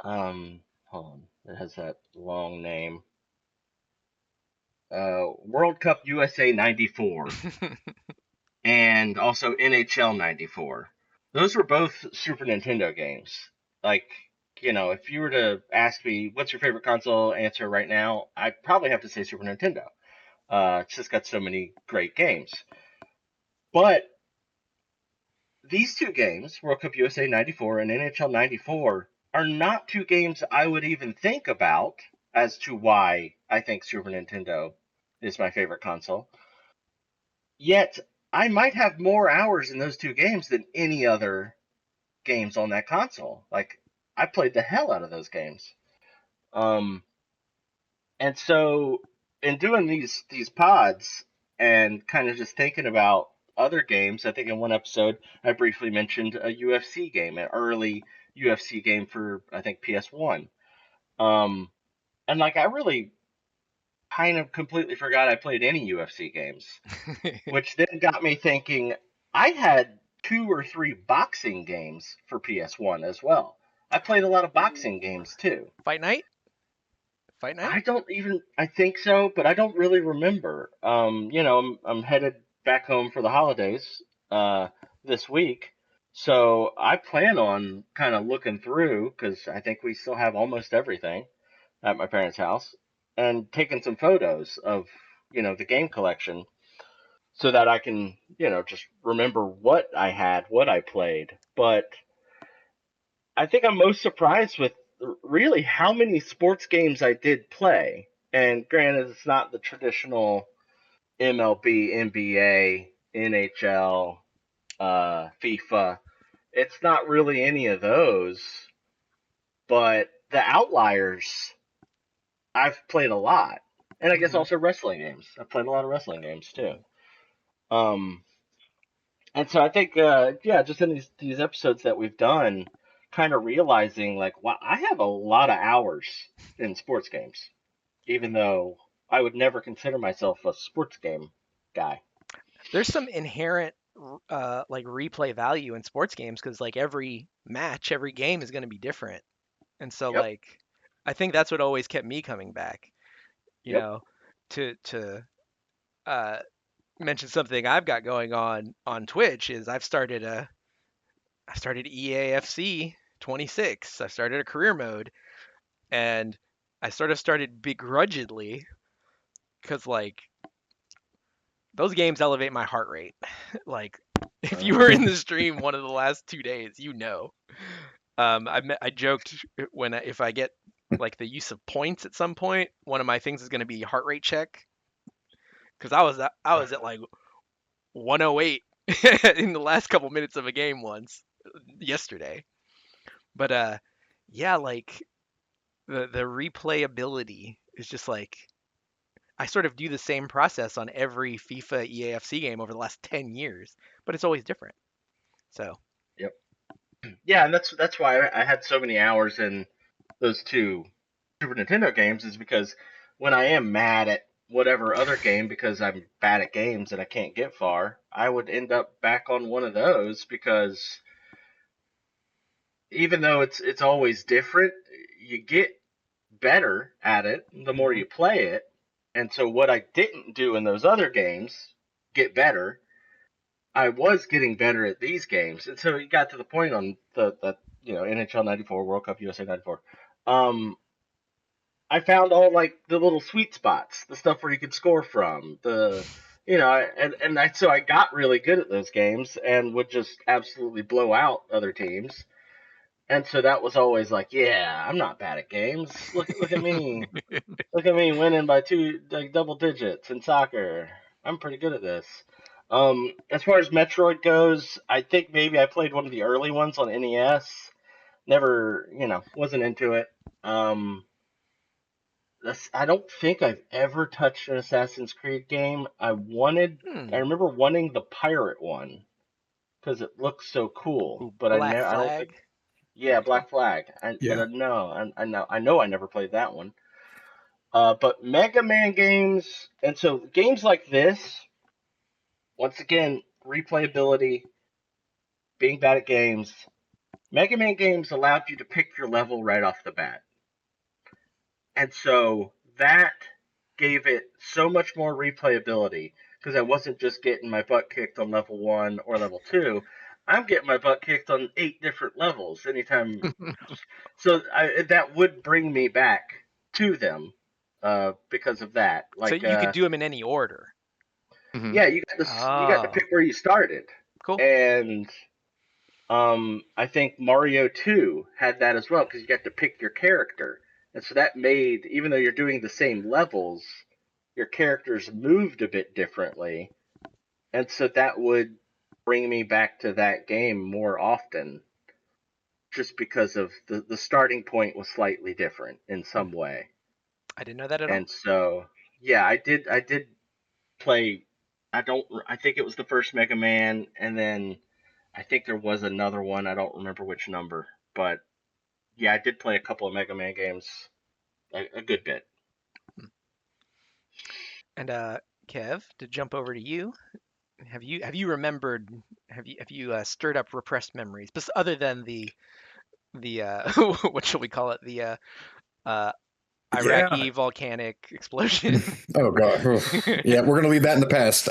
hold on, it has that long name, World Cup USA '94 and also NHL '94. Those were both Super Nintendo games. Like, if you were to ask me what's your favorite console answer right now, I'd probably have to say Super Nintendo. It's just got so many great games. But these two games, World Cup USA '94 and NHL '94, are not two games I would even think about as to why I think Super Nintendo is my favorite console. Yet, I might have more hours in those two games than any other games on that console. Like, I played the hell out of those games. Um, and so, in doing these pods and kind of just thinking about other games, I think in one episode I briefly mentioned a UFC game, an early UFC game for I think PS1. Um, and like I really kind of completely forgot I played any UFC games, which then got me thinking I had 2 or 3 boxing games for PS1 as well. I played a lot of boxing games too. Fight Night. Fight Night. I don't even. I think so, but I don't really remember. I'm headed back home for the holidays this week, so I plan on kind of looking through because I think we still have almost everything at my parents' house, and taking some photos of the game collection so that I can just remember what I had, what I played. But I think I'm most surprised with really how many sports games I did play. And granted, it's not the traditional MLB, NBA, NHL, FIFA. It's not really any of those. But the outliers, I've played a lot. And I guess Hmm. also wrestling games. I've played a lot of wrestling games too. Um, And so I think, yeah, just in these episodes that we've done, kind of realizing like, wow, I have a lot of hours in sports games, even though I would never consider myself a sports game guy. There's some inherent like replay value in sports games because like every match, every game is going to be different, and so Yep, like I think that's what always kept me coming back. You yep. know, to uh, mention something I've got going on Twitch is I started EAFC 26. I started a career mode, and I sort of started begrudgingly because like those games elevate my heart rate. Like if you were Uh, in the stream one of the last 2 days, you know. I joked if I get like the use of points at some point, one of my things is going to be heart rate check because I was at like 108 in the last couple minutes of a game once yesterday. But yeah, like the replayability is just like I sort of do the same process on every FIFA EAFC game over the last 10 years, but it's always different. So, yep. Yeah, and that's why I had so many hours in those two Super Nintendo games is because when I am mad at whatever other game because I'm bad at games and I can't get far, I would end up back on one of those because even though it's always different, you get better at it the more mhm. you play it. And so what I didn't do in those other games, get better, I was getting better at these games. And so it got to the point on the NHL '94, World Cup USA '94. Um, I found all like the little sweet spots, the stuff where you could score from, so I got really good at those games and would just absolutely blow out other teams. And so that was always like, yeah, I'm not bad at games. Look at me. Look at me winning by double digits in soccer. I'm pretty good at this. As far as Metroid goes, I think maybe I played one of the early ones on NES. Never, wasn't into it. Um, I don't think I've ever touched an Assassin's Creed game. I Hmm. remember wanting the pirate one because it looks so cool, Ooh, but Black I don't think. Flag. Yeah, Black Flag. But Yeah. no, I know I never played that one. But Mega Man games, and so games like this, once again, replayability, being bad at games. Mega Man games allowed you to pick your level right off the bat. And so that gave it so much more replayability because I wasn't just getting my butt kicked on level 1 or level 2. I'm getting my butt kicked on 8 different levels anytime. So that would bring me back to them because of that. So Like, you could do them in any order. Mhm. yeah, you got to Oh, pick where you started. cool. And I think Mario 2 had that as well because you got to pick your character. And so that made, even though you're doing the same levels, your characters moved a bit differently. And so that would bring me back to that game more often just because of the starting point was slightly different in Hmm. some way. I didn't know that at all. And so, yeah, I did play, I think it was the first Mega Man, and then I think there was another one. I don't remember which number, but yeah, I did play a couple of Mega Man games, a good bit. Hmm. And Kev, to jump over to you, have you remembered? Have you stirred up repressed memories, other than the what shall we call it? The uh, Yeah. Iraqi volcanic explosion. Oh God. Oof. Yeah, we're gonna leave that in the past.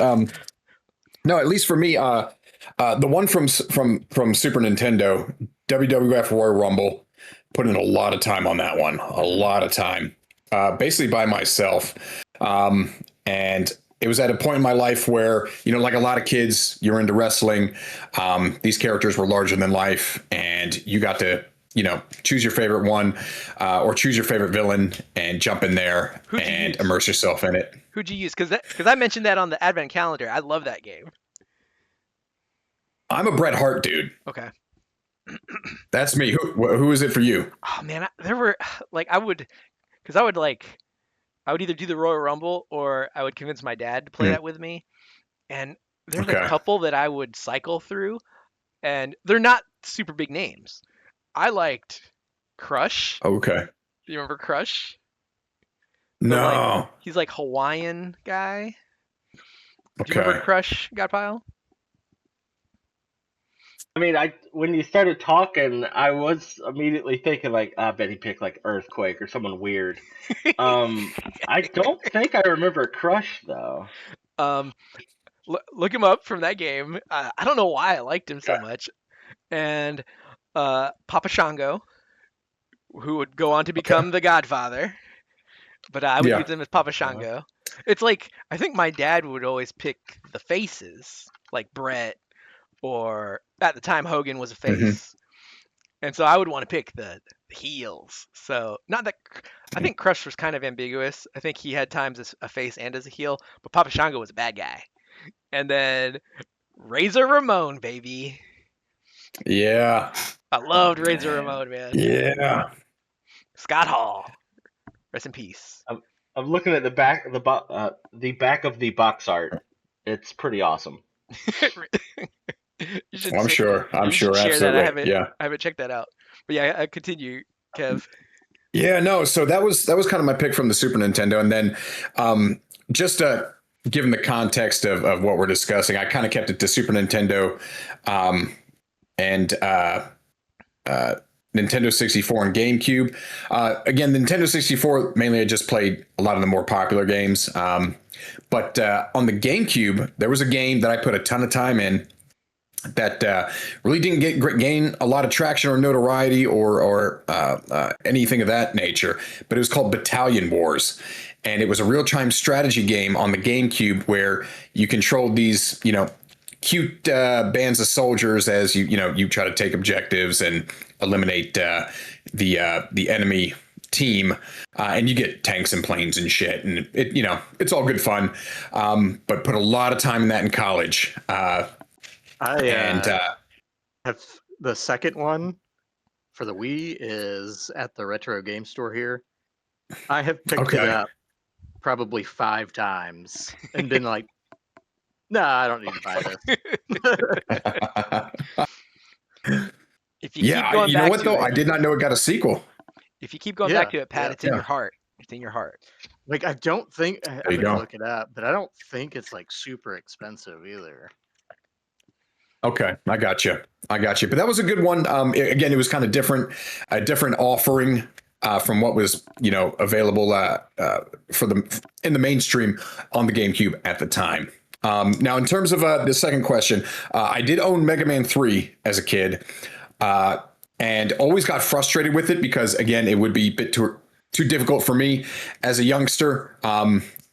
No, at least for me, the one from Super Nintendo, WWF Royal Rumble, put in a lot of time on that one, a Mhm. lot of time, basically by myself, and it was at a point in my life where, like a lot of kids, you're into wrestling. These characters were larger than life, and you got to, choose your favorite one, or choose your favorite villain and jump in there Who'd you and use? immerse yourself in it. Who'd you use? Because I mentioned that on the advent calendar. I love that game. I'm a Bret Hart dude. Okay. That's me. Who is it for you? Oh man, there were like because I would either do the Royal Rumble or I would convince my dad to play Hmm. that with me. And there's a Okay. couple that I would cycle through, and they're not super big names. I liked Crush. Okay. Do you remember Crush? The like No. he's like Hawaiian guy. Do you remember Okay. Crush, Godpile? I mean, I when you started talking, I was immediately thinking like, I bet he picked like Earthquake or someone weird. Um, I don't think I remember Crush though. um, look him up from that game. I don't know why I liked him so Okay. much. And Papa Shango, who would go on to Okay. become the Godfather, but I would use Yeah. him as Papa Uh, Shango. It's like I think my dad would always pick the faces, like Brett, or at the time Hogan was a Hmm. face, and so I would want to pick the heels. So not that I think Crush was kind of ambiguous. I think he had times as a face and as a heel, but Papa Shango was a bad guy. And then Razor Ramon, baby. Yeah. I loved Razor Ramon, man. Yeah. Scott Hall, rest in peace. I'm, I'm looking at the back of the box art. It's pretty awesome. you should I'm say, sure. I'm you should sure. share that. Absolutely. Yeah. I haven't checked that out. But yeah, I continue, Kev. Yeah. No. So that was kind of my pick from the Super Nintendo, and then just given the context of what we're discussing, I kind of kept it to Super Nintendo, and uh, Nintendo 64 and GameCube. Again, the Nintendo 64, mainly I just played a lot of the more popular games. But on the GameCube, there was a game that I put a ton of time in that really didn't gain a lot of traction or notoriety or anything of that nature. But it was called Battalion Wars. And it was a real-time strategy game on the GameCube where you controlled these, cute bands of soldiers as you try to take objectives and eliminate the enemy team, and you get tanks and planes and shit, and it's all good fun. But put a lot of time in that in college, and have the second one for the Wii is at the retro game store here. I have picked it up probably 5 times and been like, "No, I don't need to buy this." If you keep going you know back what to though? it, I did not know it got a sequel. if you keep going back to it, Pat, it's in your heart. It's in your heart. Like, I don't think I'm you gonna go. look it up, but I don't think it's like super expensive either. Okay, I got you. But that was a good one. Again, it was kind of different, a different offering from what was available in the mainstream on the GameCube at the time. Now, in terms of the second question, I did own Mega Man 3 as a kid, and always got frustrated with it because, again, it would be a bit too difficult for me as a youngster.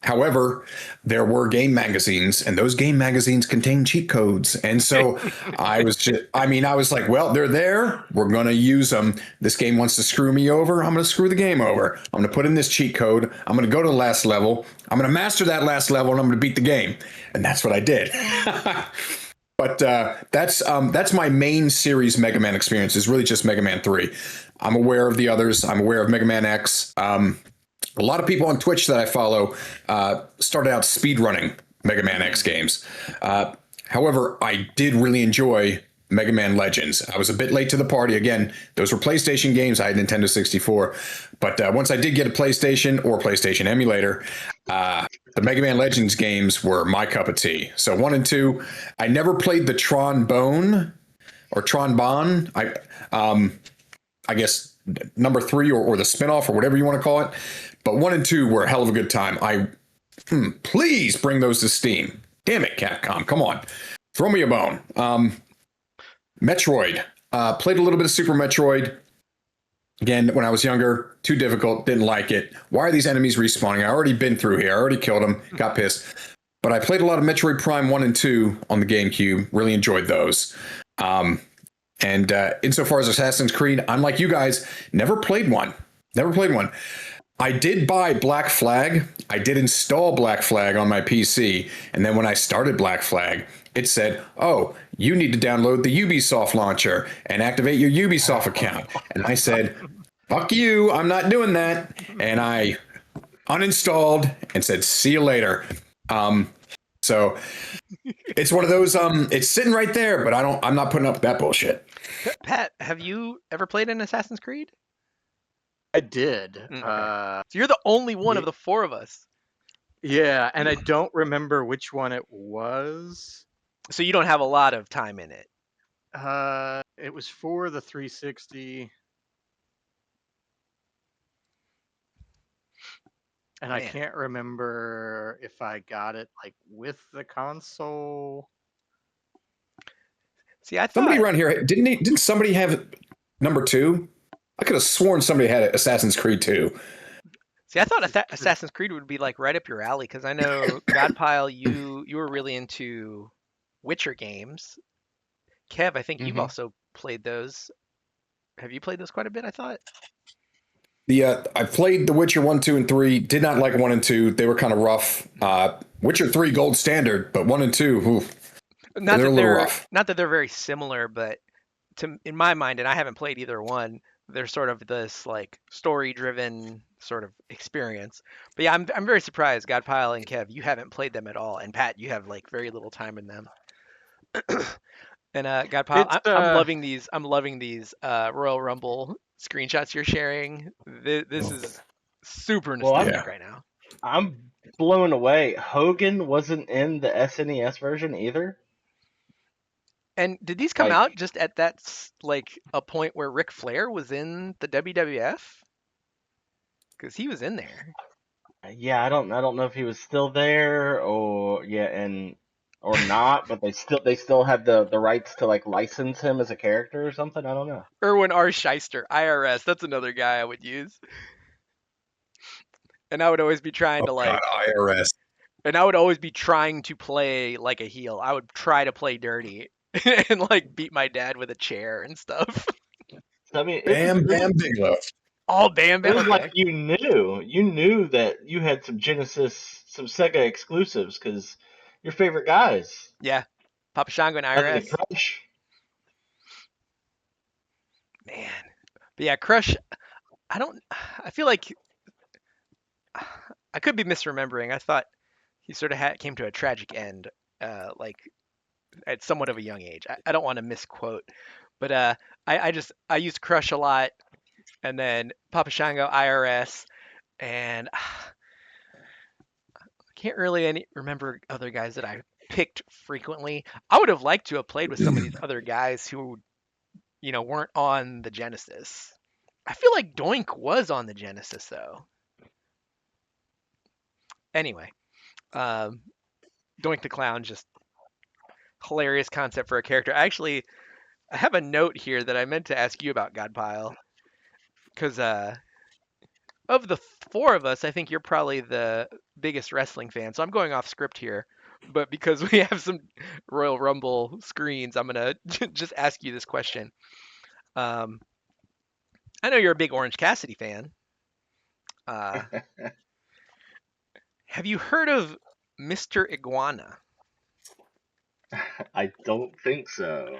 However, there were game magazines, and those game magazines contained cheat codes. And so I was like, well, they're there. We're going to use them. This game wants to screw me over. I'm going to screw the game over. I'm going to put in this cheat code. I'm going to go to the last level. I'm going to master that last level, and I'm going to beat the game. And that's what I did. But that's my main series Mega Man experience is really just Mega Man 3. I'm aware of the others. I'm aware of Mega Man X. A lot of people on Twitch that I follow started out speedrunning Mega Man X games. However, I did really enjoy Mega Man Legends. I was a bit late to the party. Again, those were PlayStation games. I had Nintendo 64. But once I did get a PlayStation or PlayStation emulator, the Mega Man Legends games were my cup of tea. So 1 and 2, I never played the Tron Bone or Tron Bon. I guess number 3 or the spinoff or whatever you want to call it. But 1 and 2 were a hell of a good time. Please bring those to Steam. Damn it, Capcom. Come on. Throw me a bone. Metroid. Played a little bit of Super Metroid. Again, when I was younger, too difficult, didn't like it. Why are these enemies respawning? I already been through here. I already killed them, got pissed. But I played a lot of Metroid Prime 1 and 2 on the GameCube. Really enjoyed those. And insofar as Assassin's Creed, I'm like you guys, never played one. I did buy Black Flag. I did install Black Flag on my PC. And then when I started Black Flag, it said, oh, you need to download the Ubisoft launcher and activate your Ubisoft account. And I said, fuck you, I'm not doing that. And I uninstalled and said, see you later. So it's one of those, it's sitting right there, but I'm not putting up with that bullshit. Pat, have you ever played an Assassin's Creed? I did. Okay. So you're the only one of the 4 of us. Yeah, and I don't remember which one it was. So you don't have a lot of time in it. It was for the 360. And I can't remember if I got it like with the console. See, I thought somebody around here didn't somebody have number 2? I could have sworn somebody had Assassin's Creed 2. See, I thought Assassin's Creed would be like right up your alley because I know Godpile, you were really into Witcher games. Kev, I think you've also played those. Have you played those quite a bit? I thought. I played The Witcher 1, 2, and 3. Did not like 1 and 2. They were kind of rough. Witcher 3 gold standard, but 1 and 2, they're a little rough. Not that they're very similar, but in my mind, and I haven't played either one, they're sort of this like story-driven sort of experience. But yeah, I'm very surprised, Godpile and Kev, you haven't played them at all, and Pat, you have like very little time in them. And Godpile, I'm loving these. I'm loving these Royal Rumble screenshots you're sharing. This is super nostalgic right now. I'm blown away. Hogan wasn't in the SNES version either. And did these come out just at that like a point where Ric Flair was in the WWF? Because he was in there. Yeah, I don't know if he was still there or not, but they still had the rights to like license him as a character or something. I don't know. Erwin R. Shyster, IRS. That's another guy I would use. And I would always be trying to like IRS. And I would always be trying to play like a heel. I would try to play dirty and like beat my dad with a chair and stuff. I mean, bam, big love. All band It band. was like Okay. you knew that you had some Genesis, some Sega exclusives because your favorite guys, Yeah. Papa Shango and other than IRS. Crush. Man. But yeah, Crush. I don't. I feel like I could be misremembering. I thought he sort of came to a tragic end, like at somewhat of a young age. I don't want to misquote, but I used Crush a lot, and then Papa Shango, IRS, and I can't really remember other guys that I picked frequently. I would have liked to have played with some of these other guys who weren't on the Genesis. I feel like Doink was on the Genesis though. Anyway, um, Doink the Clown, just hilarious concept for a character. I have a note here that I meant to ask you about, Godpile, because of the four of us, I think you're probably the biggest wrestling fan. So I'm going off script here, but because we have some Royal Rumble screens, I'm gonna just ask you this question. Um, I know you're a big Orange Cassidy fan. Uh, have you heard of Mr. Iguana? I don't think so.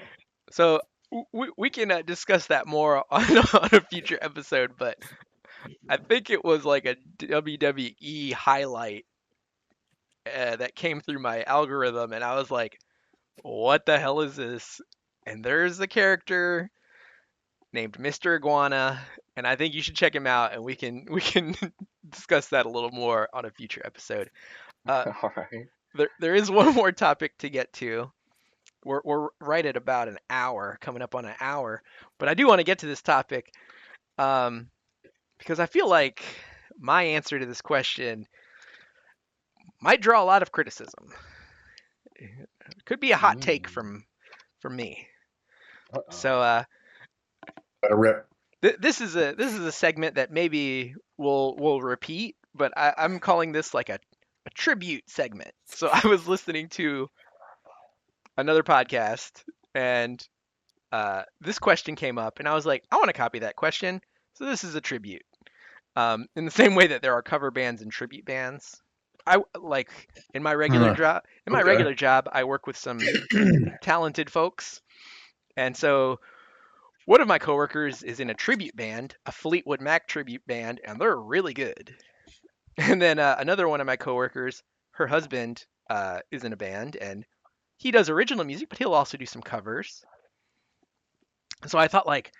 So we can discuss that more on a future episode, but I think it was like a WWE highlight that came through my algorithm, and I was like, "What the hell is this?" And there's a character named Mr. Iguana, and I think you should check him out, and we can discuss that a little more on a future episode. Uh, All right. there is one more topic to get to. We're right at about an hour, coming up on an hour, but I do want to get to this topic um, because I feel like my answer to this question might draw a lot of criticism. Could be a hot take Mm. from me. So Uh-oh. Let a rip. this is a segment that maybe will repeat, but I'm calling this like a tribute segment. So I was listening to another podcast, and this question came up, and I was like, I want to copy that question. So this is a tribute. In the same way that there are cover bands and tribute bands. I like in my regular Uh, job. In my okay. regular job, I work with some talented folks, and so one of my coworkers is in a tribute band, a Fleetwood Mac tribute band, and they're really good. And then another one of my coworkers, her husband is in a band, and he does original music, but he'll also do some covers. So I thought, like,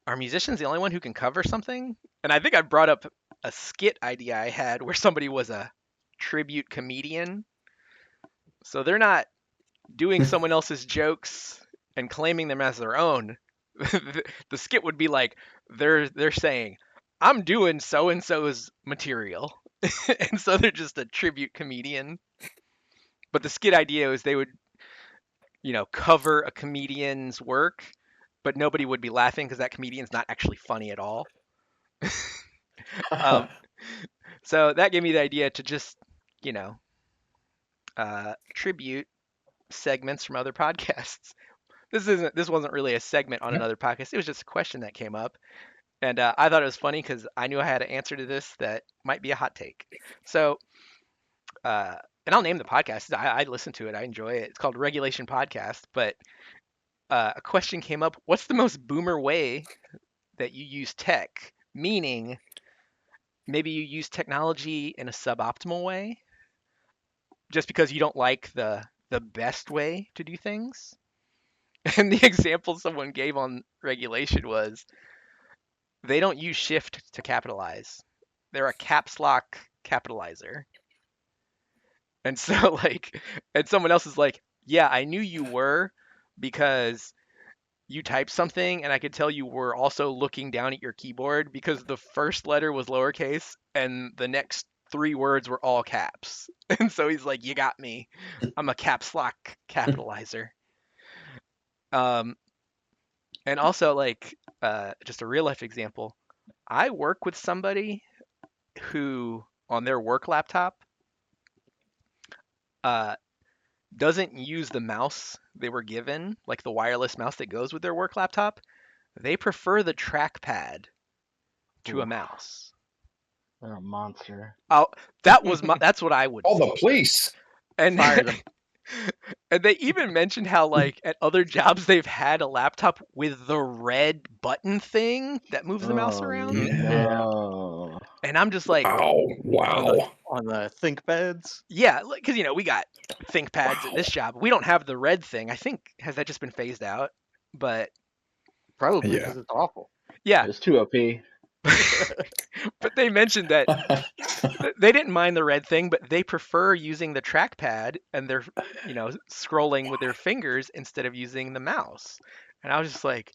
are musicians the only one who can cover something? And I think I brought up a skit idea I had where somebody was a tribute comedian. So they're not doing someone else's jokes and claiming them as their own. The skit would be like they're saying, "I'm doing so and so's material," and so they're just a tribute comedian. But the skit idea is they would, cover a comedian's work, but nobody would be laughing because that comedian's not actually funny at all. Um, so that gave me the idea to just, you know, tribute segments from other podcasts. This wasn't really a segment on Yeah. another podcast. It was just a question that came up, and I thought it was funny because I knew I had an answer to this that might be a hot take. So, uh, and I'll name the podcast. I listen to it. I enjoy it. It's called Regulation Podcast. But a question came up: what's the most boomer way that you use tech? Meaning, maybe you use technology in a suboptimal way, just because you don't like the best way to do things. And the example someone gave on regulation was they don't use shift to capitalize. They're a caps lock capitalizer. And so like and someone else is like, "Yeah, I knew you were because you typed something and I could tell you were also looking down at your keyboard because the first letter was lowercase and the next three words were all caps." And so he's like, "You got me. I'm a caps lock capitalizer." Um, and also like just a real life example. I work with somebody who on their work laptop uh, doesn't use the mouse they were given, like the wireless mouse that goes with their work laptop. They prefer the trackpad to a mouse. They're a monster. Oh, that's what I would Call say. the police. And Fire them. and they even mentioned how like at other jobs they've had a laptop with the red button thing that moves the mouse Oh around. no. And I'm just like, Wow. On the ThinkPads. yeah, because we got ThinkPads at Wow. this job. We don't have the red thing. I think has that just been phased out? But Probably Yeah. because it's awful. yeah, It's too OP. but they mentioned that they didn't mind the red thing, but they prefer using the trackpad and they're scrolling with their fingers instead of using the mouse. And I was just like,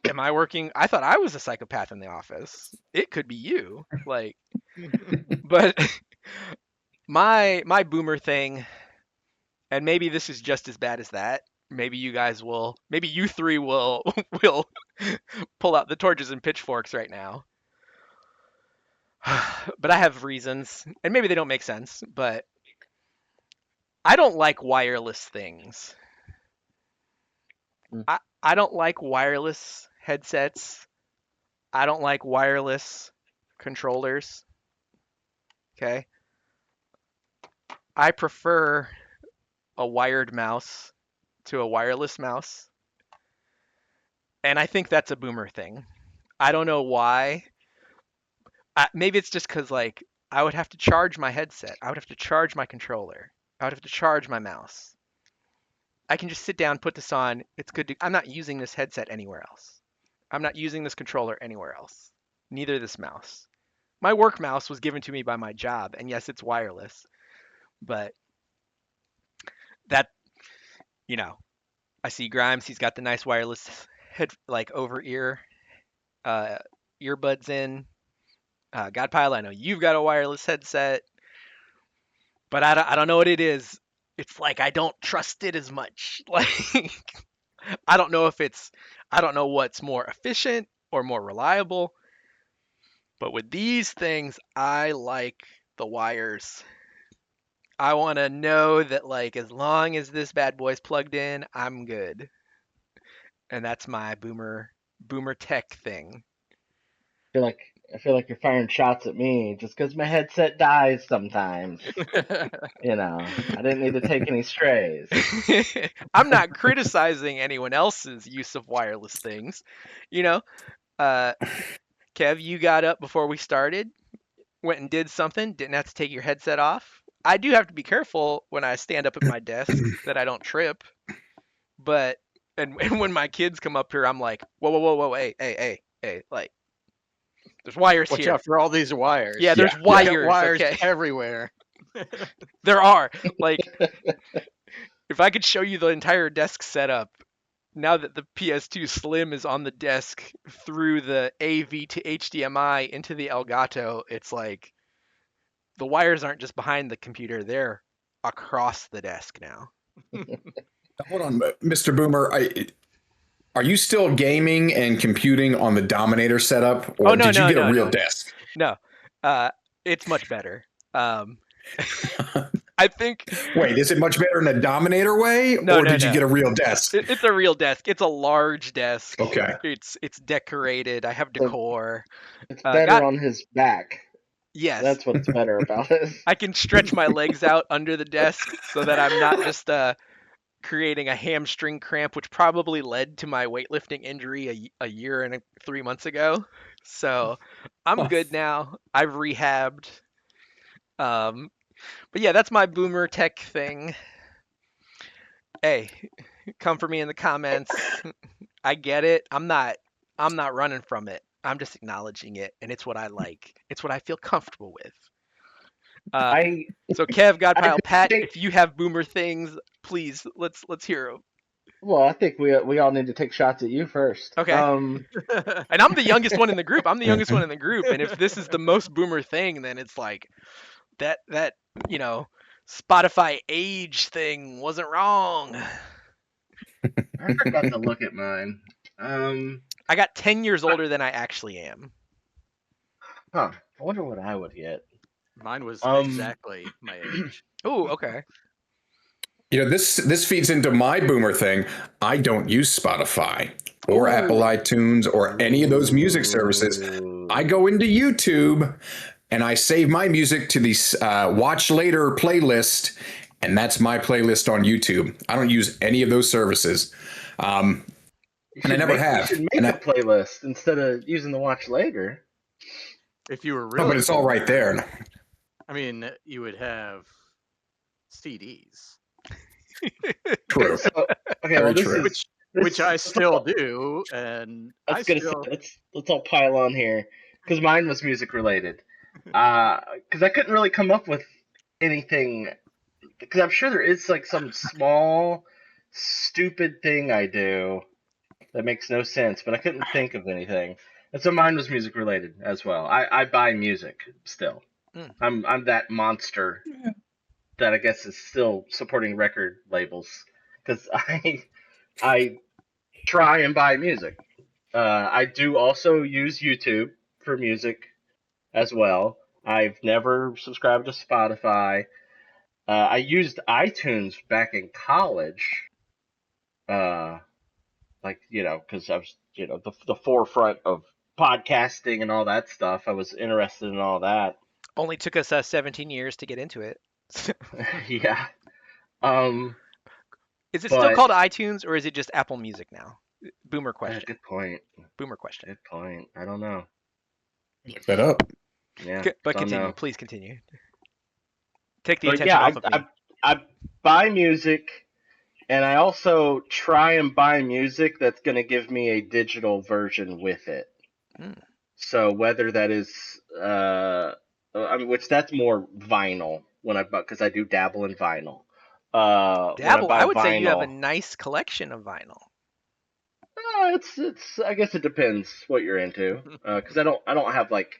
am I working? I thought I was a psychopath in the office. It could be you, like, but my boomer thing, and maybe this is just as bad as that. Maybe you three will will pull out the torches and pitchforks right now. But I have reasons, and maybe they don't make sense, but I don't like wireless things. Mm. I don't like wireless headsets. I don't like wireless controllers. Okay. I prefer a wired mouse to a wireless mouse. And I think that's a boomer thing. I don't know why. Maybe it's just because, like, I would have to charge my headset. I would have to charge my controller. I would have to charge my mouse. I can just sit down, put this on. It's good to. I'm not using this headset anywhere else. I'm not using this controller anywhere else. Neither this mouse. My work mouse was given to me by my job, and yes, it's wireless. But that, I see Grimes. He's got the nice wireless head, like over ear earbuds in. Godpile, I know you've got a wireless headset, but I don't know what it is. It's like I don't trust it as much. Like I don't know what's more efficient or more reliable. But with these things, I like the wires. I want to know that like as long as this bad boy's plugged in, I'm good. And that's my boomer tech thing. I feel like you're firing shots at me just because my headset dies sometimes. I didn't need to take any strays. I'm not criticizing anyone else's use of wireless things. You know, uh, Kev, you got up before we started, went and did something, didn't have to take your headset off. I do have to be careful when I stand up at my desk that I don't trip. But and when my kids come up here, I'm like, whoa, whoa, whoa, whoa, hey, like, there's wires Watch here. out for all these wires. Yeah, there's Yeah. You got wires. wires Okay, everywhere. there are. Like, if I could show you the entire desk setup, now that the PS2 Slim is on the desk through the AV to HDMI into the Elgato, it's like the wires aren't just behind the computer, they're across the desk now. Hold on, Mr. Boomer. Are you still gaming and computing on the Dominator setup, or Oh, no, did you no, get a no, real no, desk? no. It's much better. I think Wait, is it much better in a Dominator way, no, or no, did you no. get a real desk? It's a real desk. It's a large desk. Okay. It's decorated. I have So decor. it's better Got on his back. yes. That's what's better about it. I can stretch my legs out under the desk so that I'm not just creating a hamstring cramp, which probably led to my weightlifting injury a year and 3 months ago. So I'm good now. I've rehabbed. Um, but yeah, that's my boomer tech thing. Hey, come for me in the comments. I get it. I'm not running from it. I'm just acknowledging it, and it's what I like. It's what I feel comfortable with. I So Kev, I Godpile, Pat, think if you have boomer things, please let's hear them. well, I think we all need to take shots at you first. Okay. And I'm the youngest one in the group. I'm the youngest one in the group, and if this is the most boomer thing, then it's like that you know Spotify age thing wasn't wrong. I forgot to look at mine. I got 10 years older than I actually am. I wonder what I would get. Mine was Um, exactly my age. Oh, okay. This feeds into my boomer thing. I don't use Spotify. or Apple Ooh. iTunes or any of those music services. I go into YouTube and I save my music to the watch later playlist, and that's my playlist on YouTube. I don't use any of those services, and I never You have. should make And a playlist instead of using the watch later. If you were no, but really it's all right bored, there. I mean, you would have CDs, True. So okay, well Very true. which I let's still all, do, and I I was gonna say still. let's all pile on here because mine was music related. Because I couldn't really come up with anything because I'm sure there is like some small stupid thing I do that makes no sense, but I couldn't think of anything. And so mine was music related as well. I buy music still. Mm. I'm that monster that I guess is still supporting record labels because I try and buy music. I do also use YouTube for music as well. I've never subscribed to Spotify. I used iTunes back in college, uh, like because I was the forefront of podcasting and all that stuff. I was interested in all that. Only took us 17 years to get into it. Yeah. Um, Is it still but called iTunes or is it just Apple Music now? Boomer question. good point. Boomer question. Good point. I don't know. Look that up. Yeah, But don't continue. know. Please continue. Take the But yeah, attention off of me. I buy music, and I also try and buy music that's going to give me a digital version with it. Mm. So whether that is, I mean, which that's more vinyl when I buy because I do dabble in vinyl. When I Dabble. I buy would say you have a vinyl, nice collection of vinyl. it's I guess it depends what you're into. Because I don't have like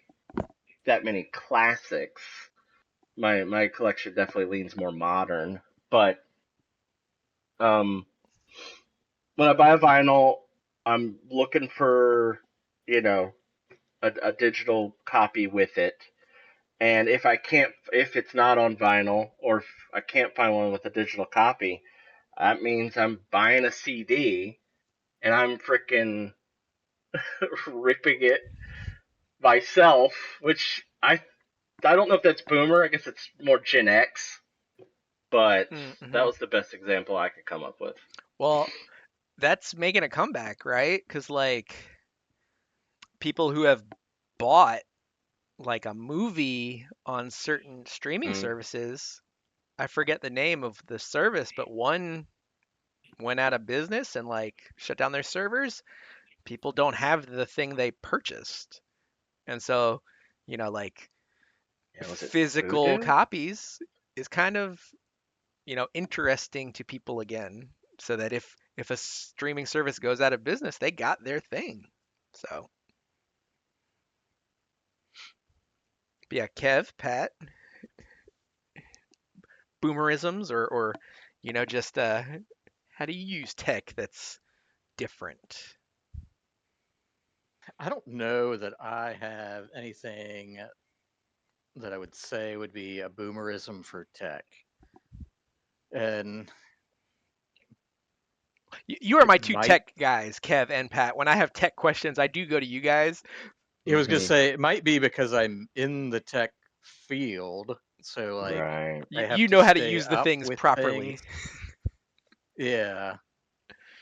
that many classics. My collection definitely leans more modern, but um, when I buy a vinyl, I'm looking for you know a digital copy with it. And if it's not on vinyl, or if I can't find one with a digital copy, that means I'm buying a CD and I'm freaking ripping it myself, which I don't know if that's boomer. I guess it's more Gen X, but that Mm-hmm. was the best example I could come up with. Well, that's making a comeback, right? Because like people who have bought like a movie on certain streaming Mm. services, I forget the name of the service, but one went out of business and like shut down their servers. People don't have the thing they purchased. And so, like Yeah, was it physical Voodoo? copies is kind of, interesting to people again. So that if a streaming service goes out of business, they got their thing. So, but yeah, Kev, Pat, boomerisms or just how do you use tech that's different? I don't know that I have anything that I would say would be a boomerism for tech. And You are it my two might, tech guys, Kev and Pat. When I have tech questions, I do go to you guys. I was going to Mm-hmm. say, it might be because I'm in the tech field. So, like, Right. I have You to know how to stay use the up things with properly. things. Yeah.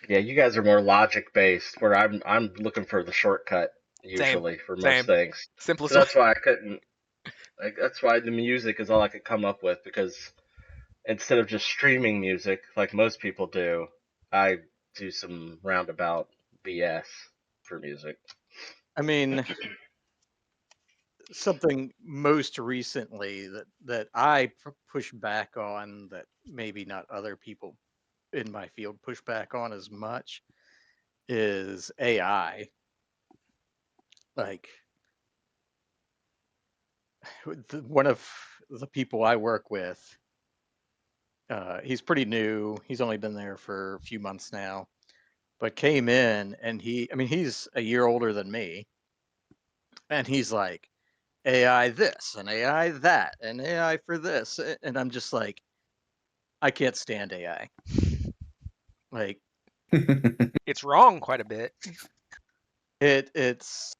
Yeah, you guys are more logic based, where I'm looking for the shortcut Same, usually for most same. things. So Simplest way. that's why I couldn't. Like, that's why the music is all I could come up with because instead of just streaming music like most people do, I do some roundabout BS for music. I mean, something most recently that I push back on that maybe not other people in my field push back on as much is AI. Like one of the people I work with, he's pretty new. He's only been there for a few months now, but came in and I mean, he's a year older than me, and he's like AI this and AI that and AI for this, and I'm just like, I can't stand AI. Like It's wrong quite a bit. It's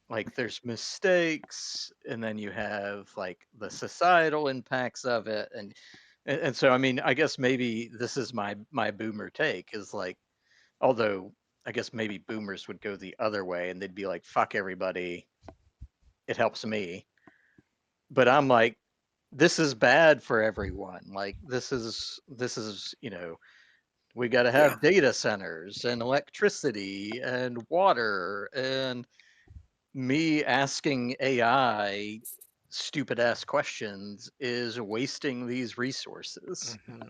like there's mistakes, and then you have like the societal impacts of it, and so I mean, I guess maybe this is my boomer take is like, although I guess maybe boomers would go the other way and they'd be like, fuck everybody, it helps me. But I'm like, this is bad for everyone. Like this is we got to Yeah. have data centers and electricity and water, and me asking AI stupid ass questions is wasting these resources. Hmm.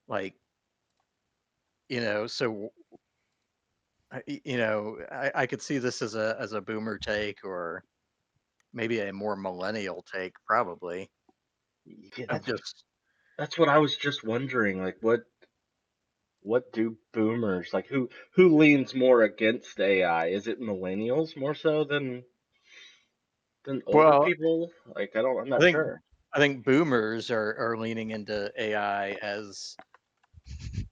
Like, so I could see this as a boomer take, or maybe a more millennial take, probably, Yeah, of just, that's what I was just wondering. Like, what do boomers like? Who leans more against AI? Is it millennials more so than older well, people? Like, I'm I not think sure. I think boomers are leaning into AI as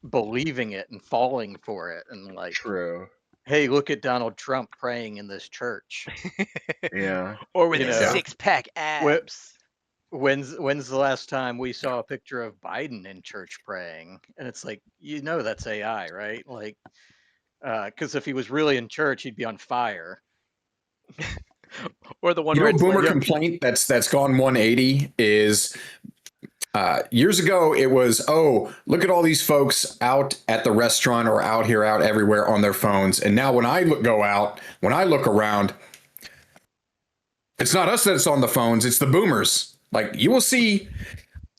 believing it and falling for it, and like, True. hey, look at Donald Trump praying in this church. Yeah. Or with You his Yeah. know, six pack wh- abs. when's the last time we saw a picture of Biden in church praying? And it's like, that's AI, right? Like, because if he was really in church, he'd be on fire. Or the one You where know, a it's boomer like, Yep. complaint that's gone 180 is years ago it was, oh, look at all these folks out at the restaurant or out here, out everywhere on their phones. And now when I go out, when I look around, it's not us that's on the phones, it's the boomers. Like you will see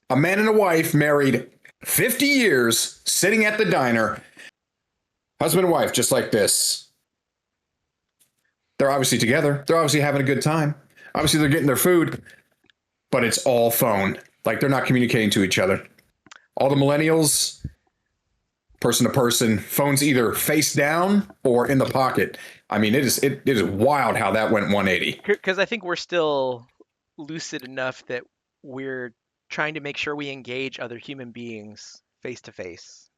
a man and a wife married 50 years sitting at the diner, husband and wife, just like this. They're obviously together. They're obviously having a good time. Obviously, they're getting their food, but it's all phone. Like they're not communicating to each other. All the millennials, person to person, phones either face down or in the pocket. I mean, it is wild how that went 180. because I think we're still lucid enough that we're trying to make sure we engage other human beings face to face.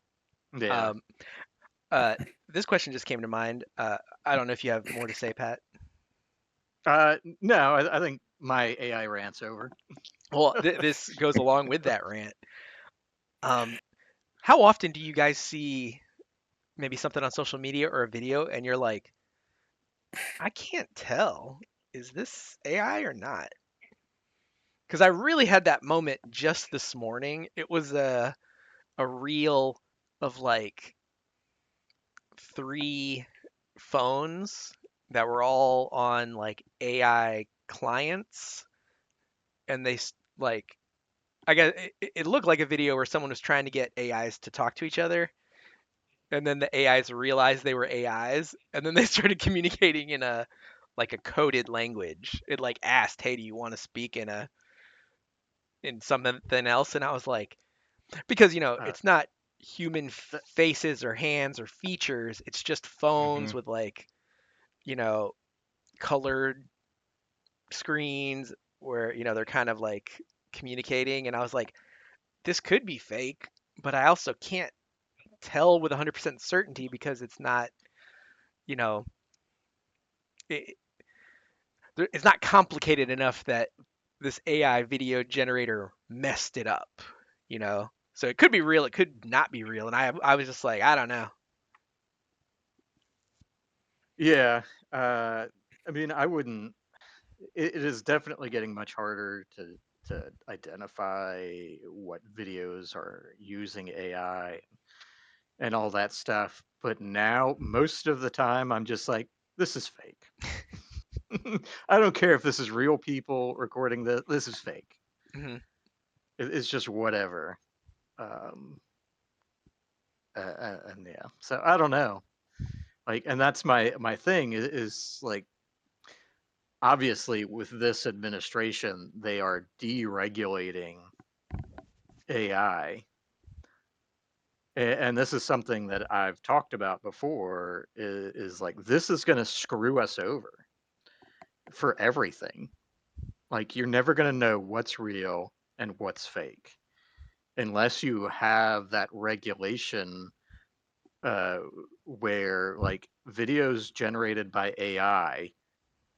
Yeah. Um, uh, this question just came to mind. I don't know if you have more to say, Pat. No, I think my AI rant's over. Well, this goes along with that rant. Um, how often do you guys see maybe something on social media or a video and you're like, I can't tell, is this AI or not? Because I really had that moment just this morning. It was a reel of like three phones that were all on like AI clients, and like I guess it looked like a video where someone was trying to get AIs to talk to each other, and then the AIs realized they were AIs, and then they started communicating in a like a coded language. It like asked, "Hey, do you want to speak in something else?" And I was like, because Uh, it's not human th- faces or hands or features. It's just Hmm. phones with like you know colored screens where they're kind of like communicating. And I was like, this could be fake, but I also can't tell with 100% certainty because it's not you know it, it's not complicated enough that this AI video generator messed it up, you know. So it could be real, it could not be real, and I was just like, I don't know. yeah. I mean, I wouldn't. It is definitely getting much harder to identify what videos are using AI and all that stuff. But now, most of the time, I'm just like, this is fake. I don't care if this is real people recording this. This is fake. Hmm. It's just whatever. Um, and yeah, so I don't know. Like, and that's my thing is like, obviously with this administration, they are deregulating AI. And this is something that I've talked about before is like, this is going to screw us over for everything. Like, you're never going to know what's real and what's fake unless you have that regulation where like videos generated by AI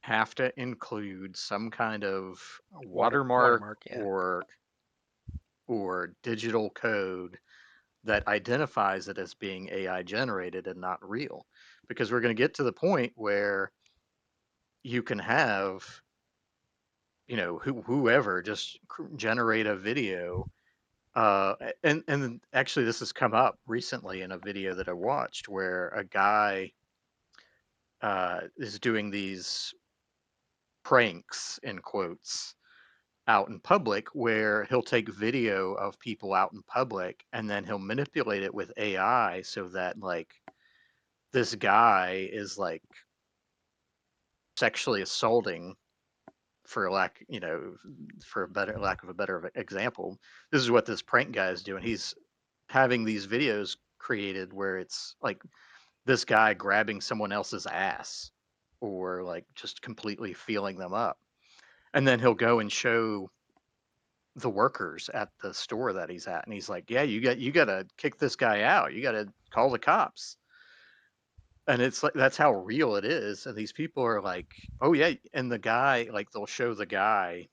have to include some kind of watermark Watermark, yeah. or digital code that identifies it as being AI generated and not real. Because we're going to get to the point where you can have, whoever just generate a video. And actually, this has come up recently in a video that I watched where a guy is doing these pranks in quotes out in public where he'll take video of people out in public and then he'll manipulate it with AI so that like this guy is like sexually assaulting for for a better lack of a better example. This is what this prank guy is doing. He's having these videos created where it's like this guy grabbing someone else's ass or like just completely feeling them up. And then he'll go and show the workers at the store that he's at and he's like, "Yeah, you got to kick this guy out. You got to call the cops." And it's like that's how real it is. And these people are like, "Oh yeah." And the guy, like they'll show the guy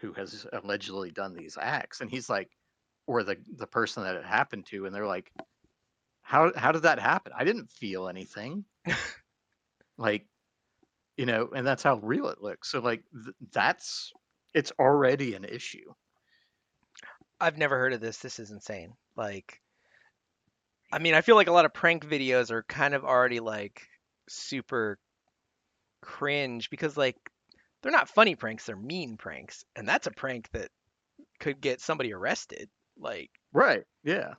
who has allegedly done these acts and he's like, or the person that it happened to, and they're like, how did that happen? I didn't feel anything. Like, and that's how real it looks. So like that's it's already an issue. I've never heard of this. This is insane. Like, I mean, I feel like a lot of prank videos are kind of already like super cringe because like they're not funny pranks, they're mean pranks. And that's a prank that could get somebody arrested. Like, Right. Yeah.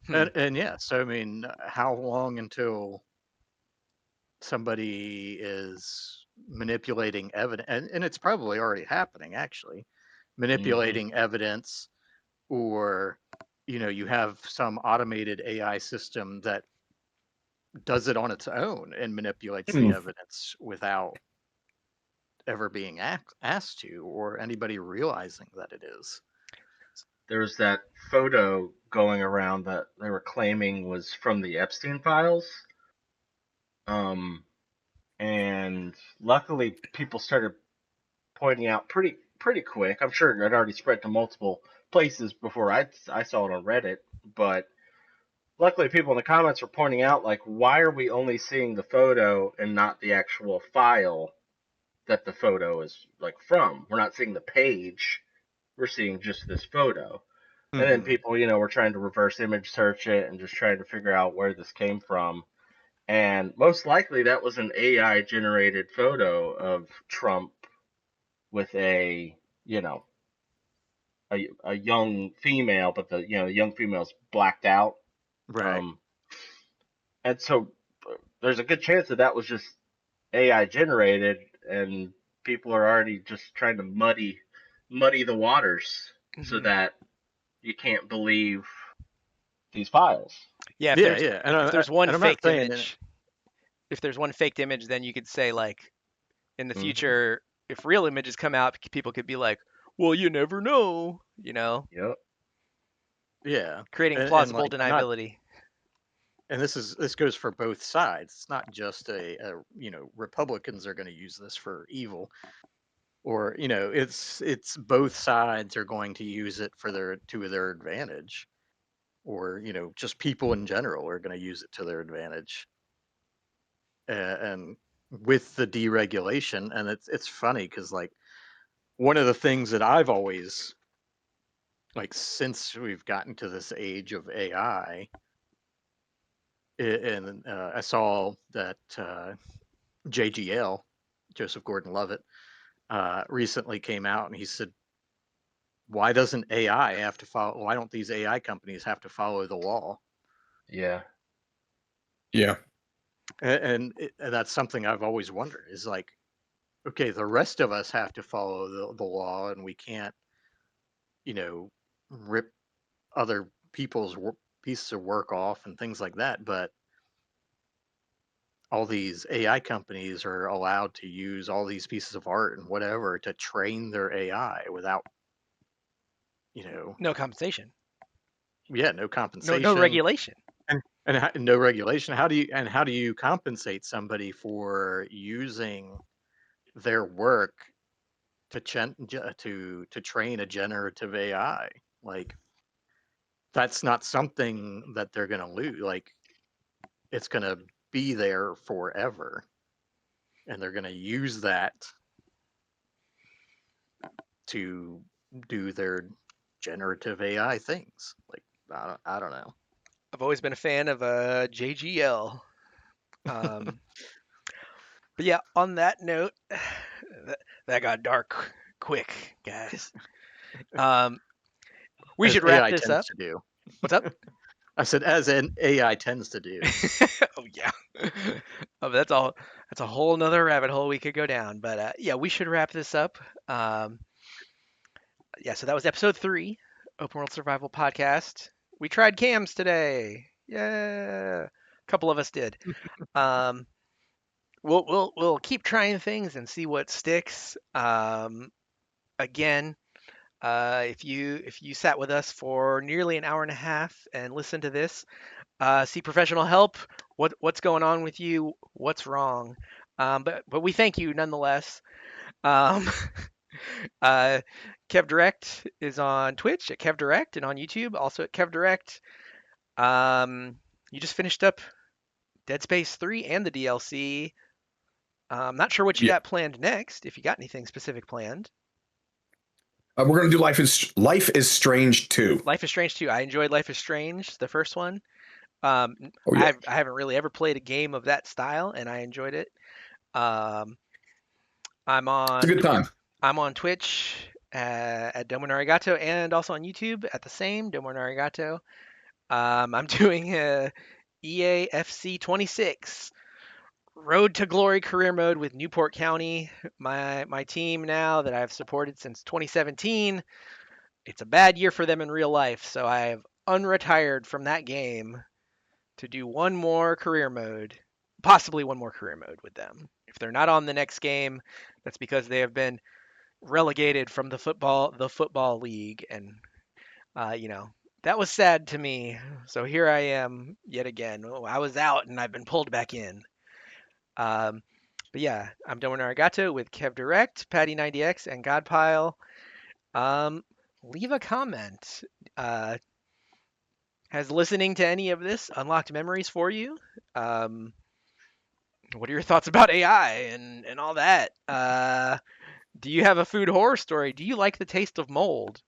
hmm, And yeah, so I mean, how long until somebody is manipulating evidence, and it's probably already happening actually, Hmm. manipulating evidence, or you have some automated AI system that does it on its own and manipulates the Hmm. evidence without ever being asked to or anybody realizing that it is. There was that photo going around that they were claiming was from the Epstein files. Um, and luckily people started pointing out pretty quick. I'm sure it had already spread to multiple places before I saw it on Reddit, but luckily people in the comments were pointing out like why are we only seeing the photo and not the actual file that the photo is like from? We're not seeing the page. We're seeing just this photo. And then Hmm. people, were trying to reverse image search it and just trying to figure out where this came from. And most likely that was an AI generated photo of Trump with you know, a young female, but the young female's blacked out. Right. Um, and so there's a good chance that that was just AI generated, and people are already just trying to muddy the waters so hmm. that you can't believe these files. Yeah, Yeah, yeah, if there's one and I'm not faked saying that. image, if there's one faked image, then you could say like in the Mm-hmm. future, if real images come out, people could be like, well, you never know, Yep. Yeah, creating and plausible like not, deniability. and this goes for both sides. It's not just Republicans are going to use this for evil, or it's both sides are going to use it for their advantage, or just people in general are going to use it to their advantage. And with the deregulation, and it's funny because like one of the things that I've always like since we've gotten to this age of AI, and I saw that JGL, Joseph Gordon-Levitt, recently came out and he said, "Why doesn't AI have to follow? Why don't these AI companies have to follow the law?" Yeah. Yeah. And that's something I've always wondered is like, okay, the rest of us have to follow the law, and we can't, rip other people's pieces of work off and things like that, but all these AI companies are allowed to use all these pieces of art and whatever to train their AI without, you know, No compensation. yeah, no No compensation. regulation. And no regulation. How do you compensate somebody for using their work to train a generative AI? Like, that's not something that they're going to lose. Like, it's going to be there forever, and they're going to use that to do their generative AI things. Like, I don't know. I've always been a fan of JGL. Um, but yeah, on that note, that got dark quick, guys. Um, we As should wrap AI this tends up. to do. What's up? I said, as an AI tends to do. Oh yeah. Oh, that's a whole nother rabbit hole we could go down. But yeah, we should wrap this up. Um, yeah, so that was episode 3, Open World Survival Podcast. We tried cams today. Yeah, a couple of us did. Um, we'll keep trying things and see what sticks. Again, if you sat with us for nearly an hour and a half and listened to this, see professional help. What's going on with you? What's wrong? But we thank you nonetheless. Um, uh, KevDirect is on Twitch at KevDirect and on YouTube also at KevDirect. Um, you just finished up Dead Space 3 and the DLC. I'm not sure what you Yeah. got planned next. If you got anything specific planned. We're gonna do Life is Strange 2. Life is Strange 2. I enjoyed Life is Strange, the first one. Um, Oh yeah, I haven't really ever played a game of that style, and I enjoyed it. Um, I'm it's a on good time. I'm on Twitch at domognarigato and also on YouTube at the same domognarigato. I'm doing EAFC 26 Road to Glory career mode with Newport County, my team now that I've supported since 2017. It's a bad year for them in real life, so I've unretired from that game to do one more career mode, possibly one more career mode with them. If they're not on the next game, that's because they have been relegated from the football league, and you know that was sad to me. So here I am yet again. Oh, I was out and I've been pulled back in. Um, but yeah, I'm Domo Arigato with KevDirect, Patty90X, and Godpile. Um, leave a comment. Uh, has listening to any of this unlocked memories for you? Um, what are your thoughts about AI and all that? Do you have a food horror story? Do you like the taste of mold?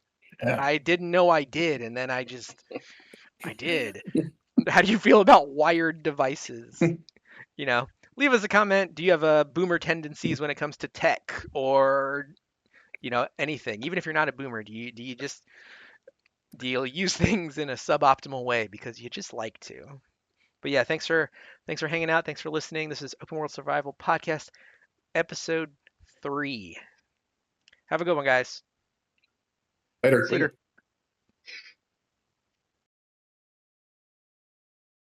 Yeah. I didn't know I did, and then I did. How do you feel about wired devices? You know, leave us a comment. Do you have boomer tendencies when it comes to tech or anything? Even if you're not a boomer, do you use things in a suboptimal way because you just like to? But yeah, thanks for hanging out. Thanks for listening. This is Open World Survival Podcast, episode 3. Have a good one, guys. Later. See ya.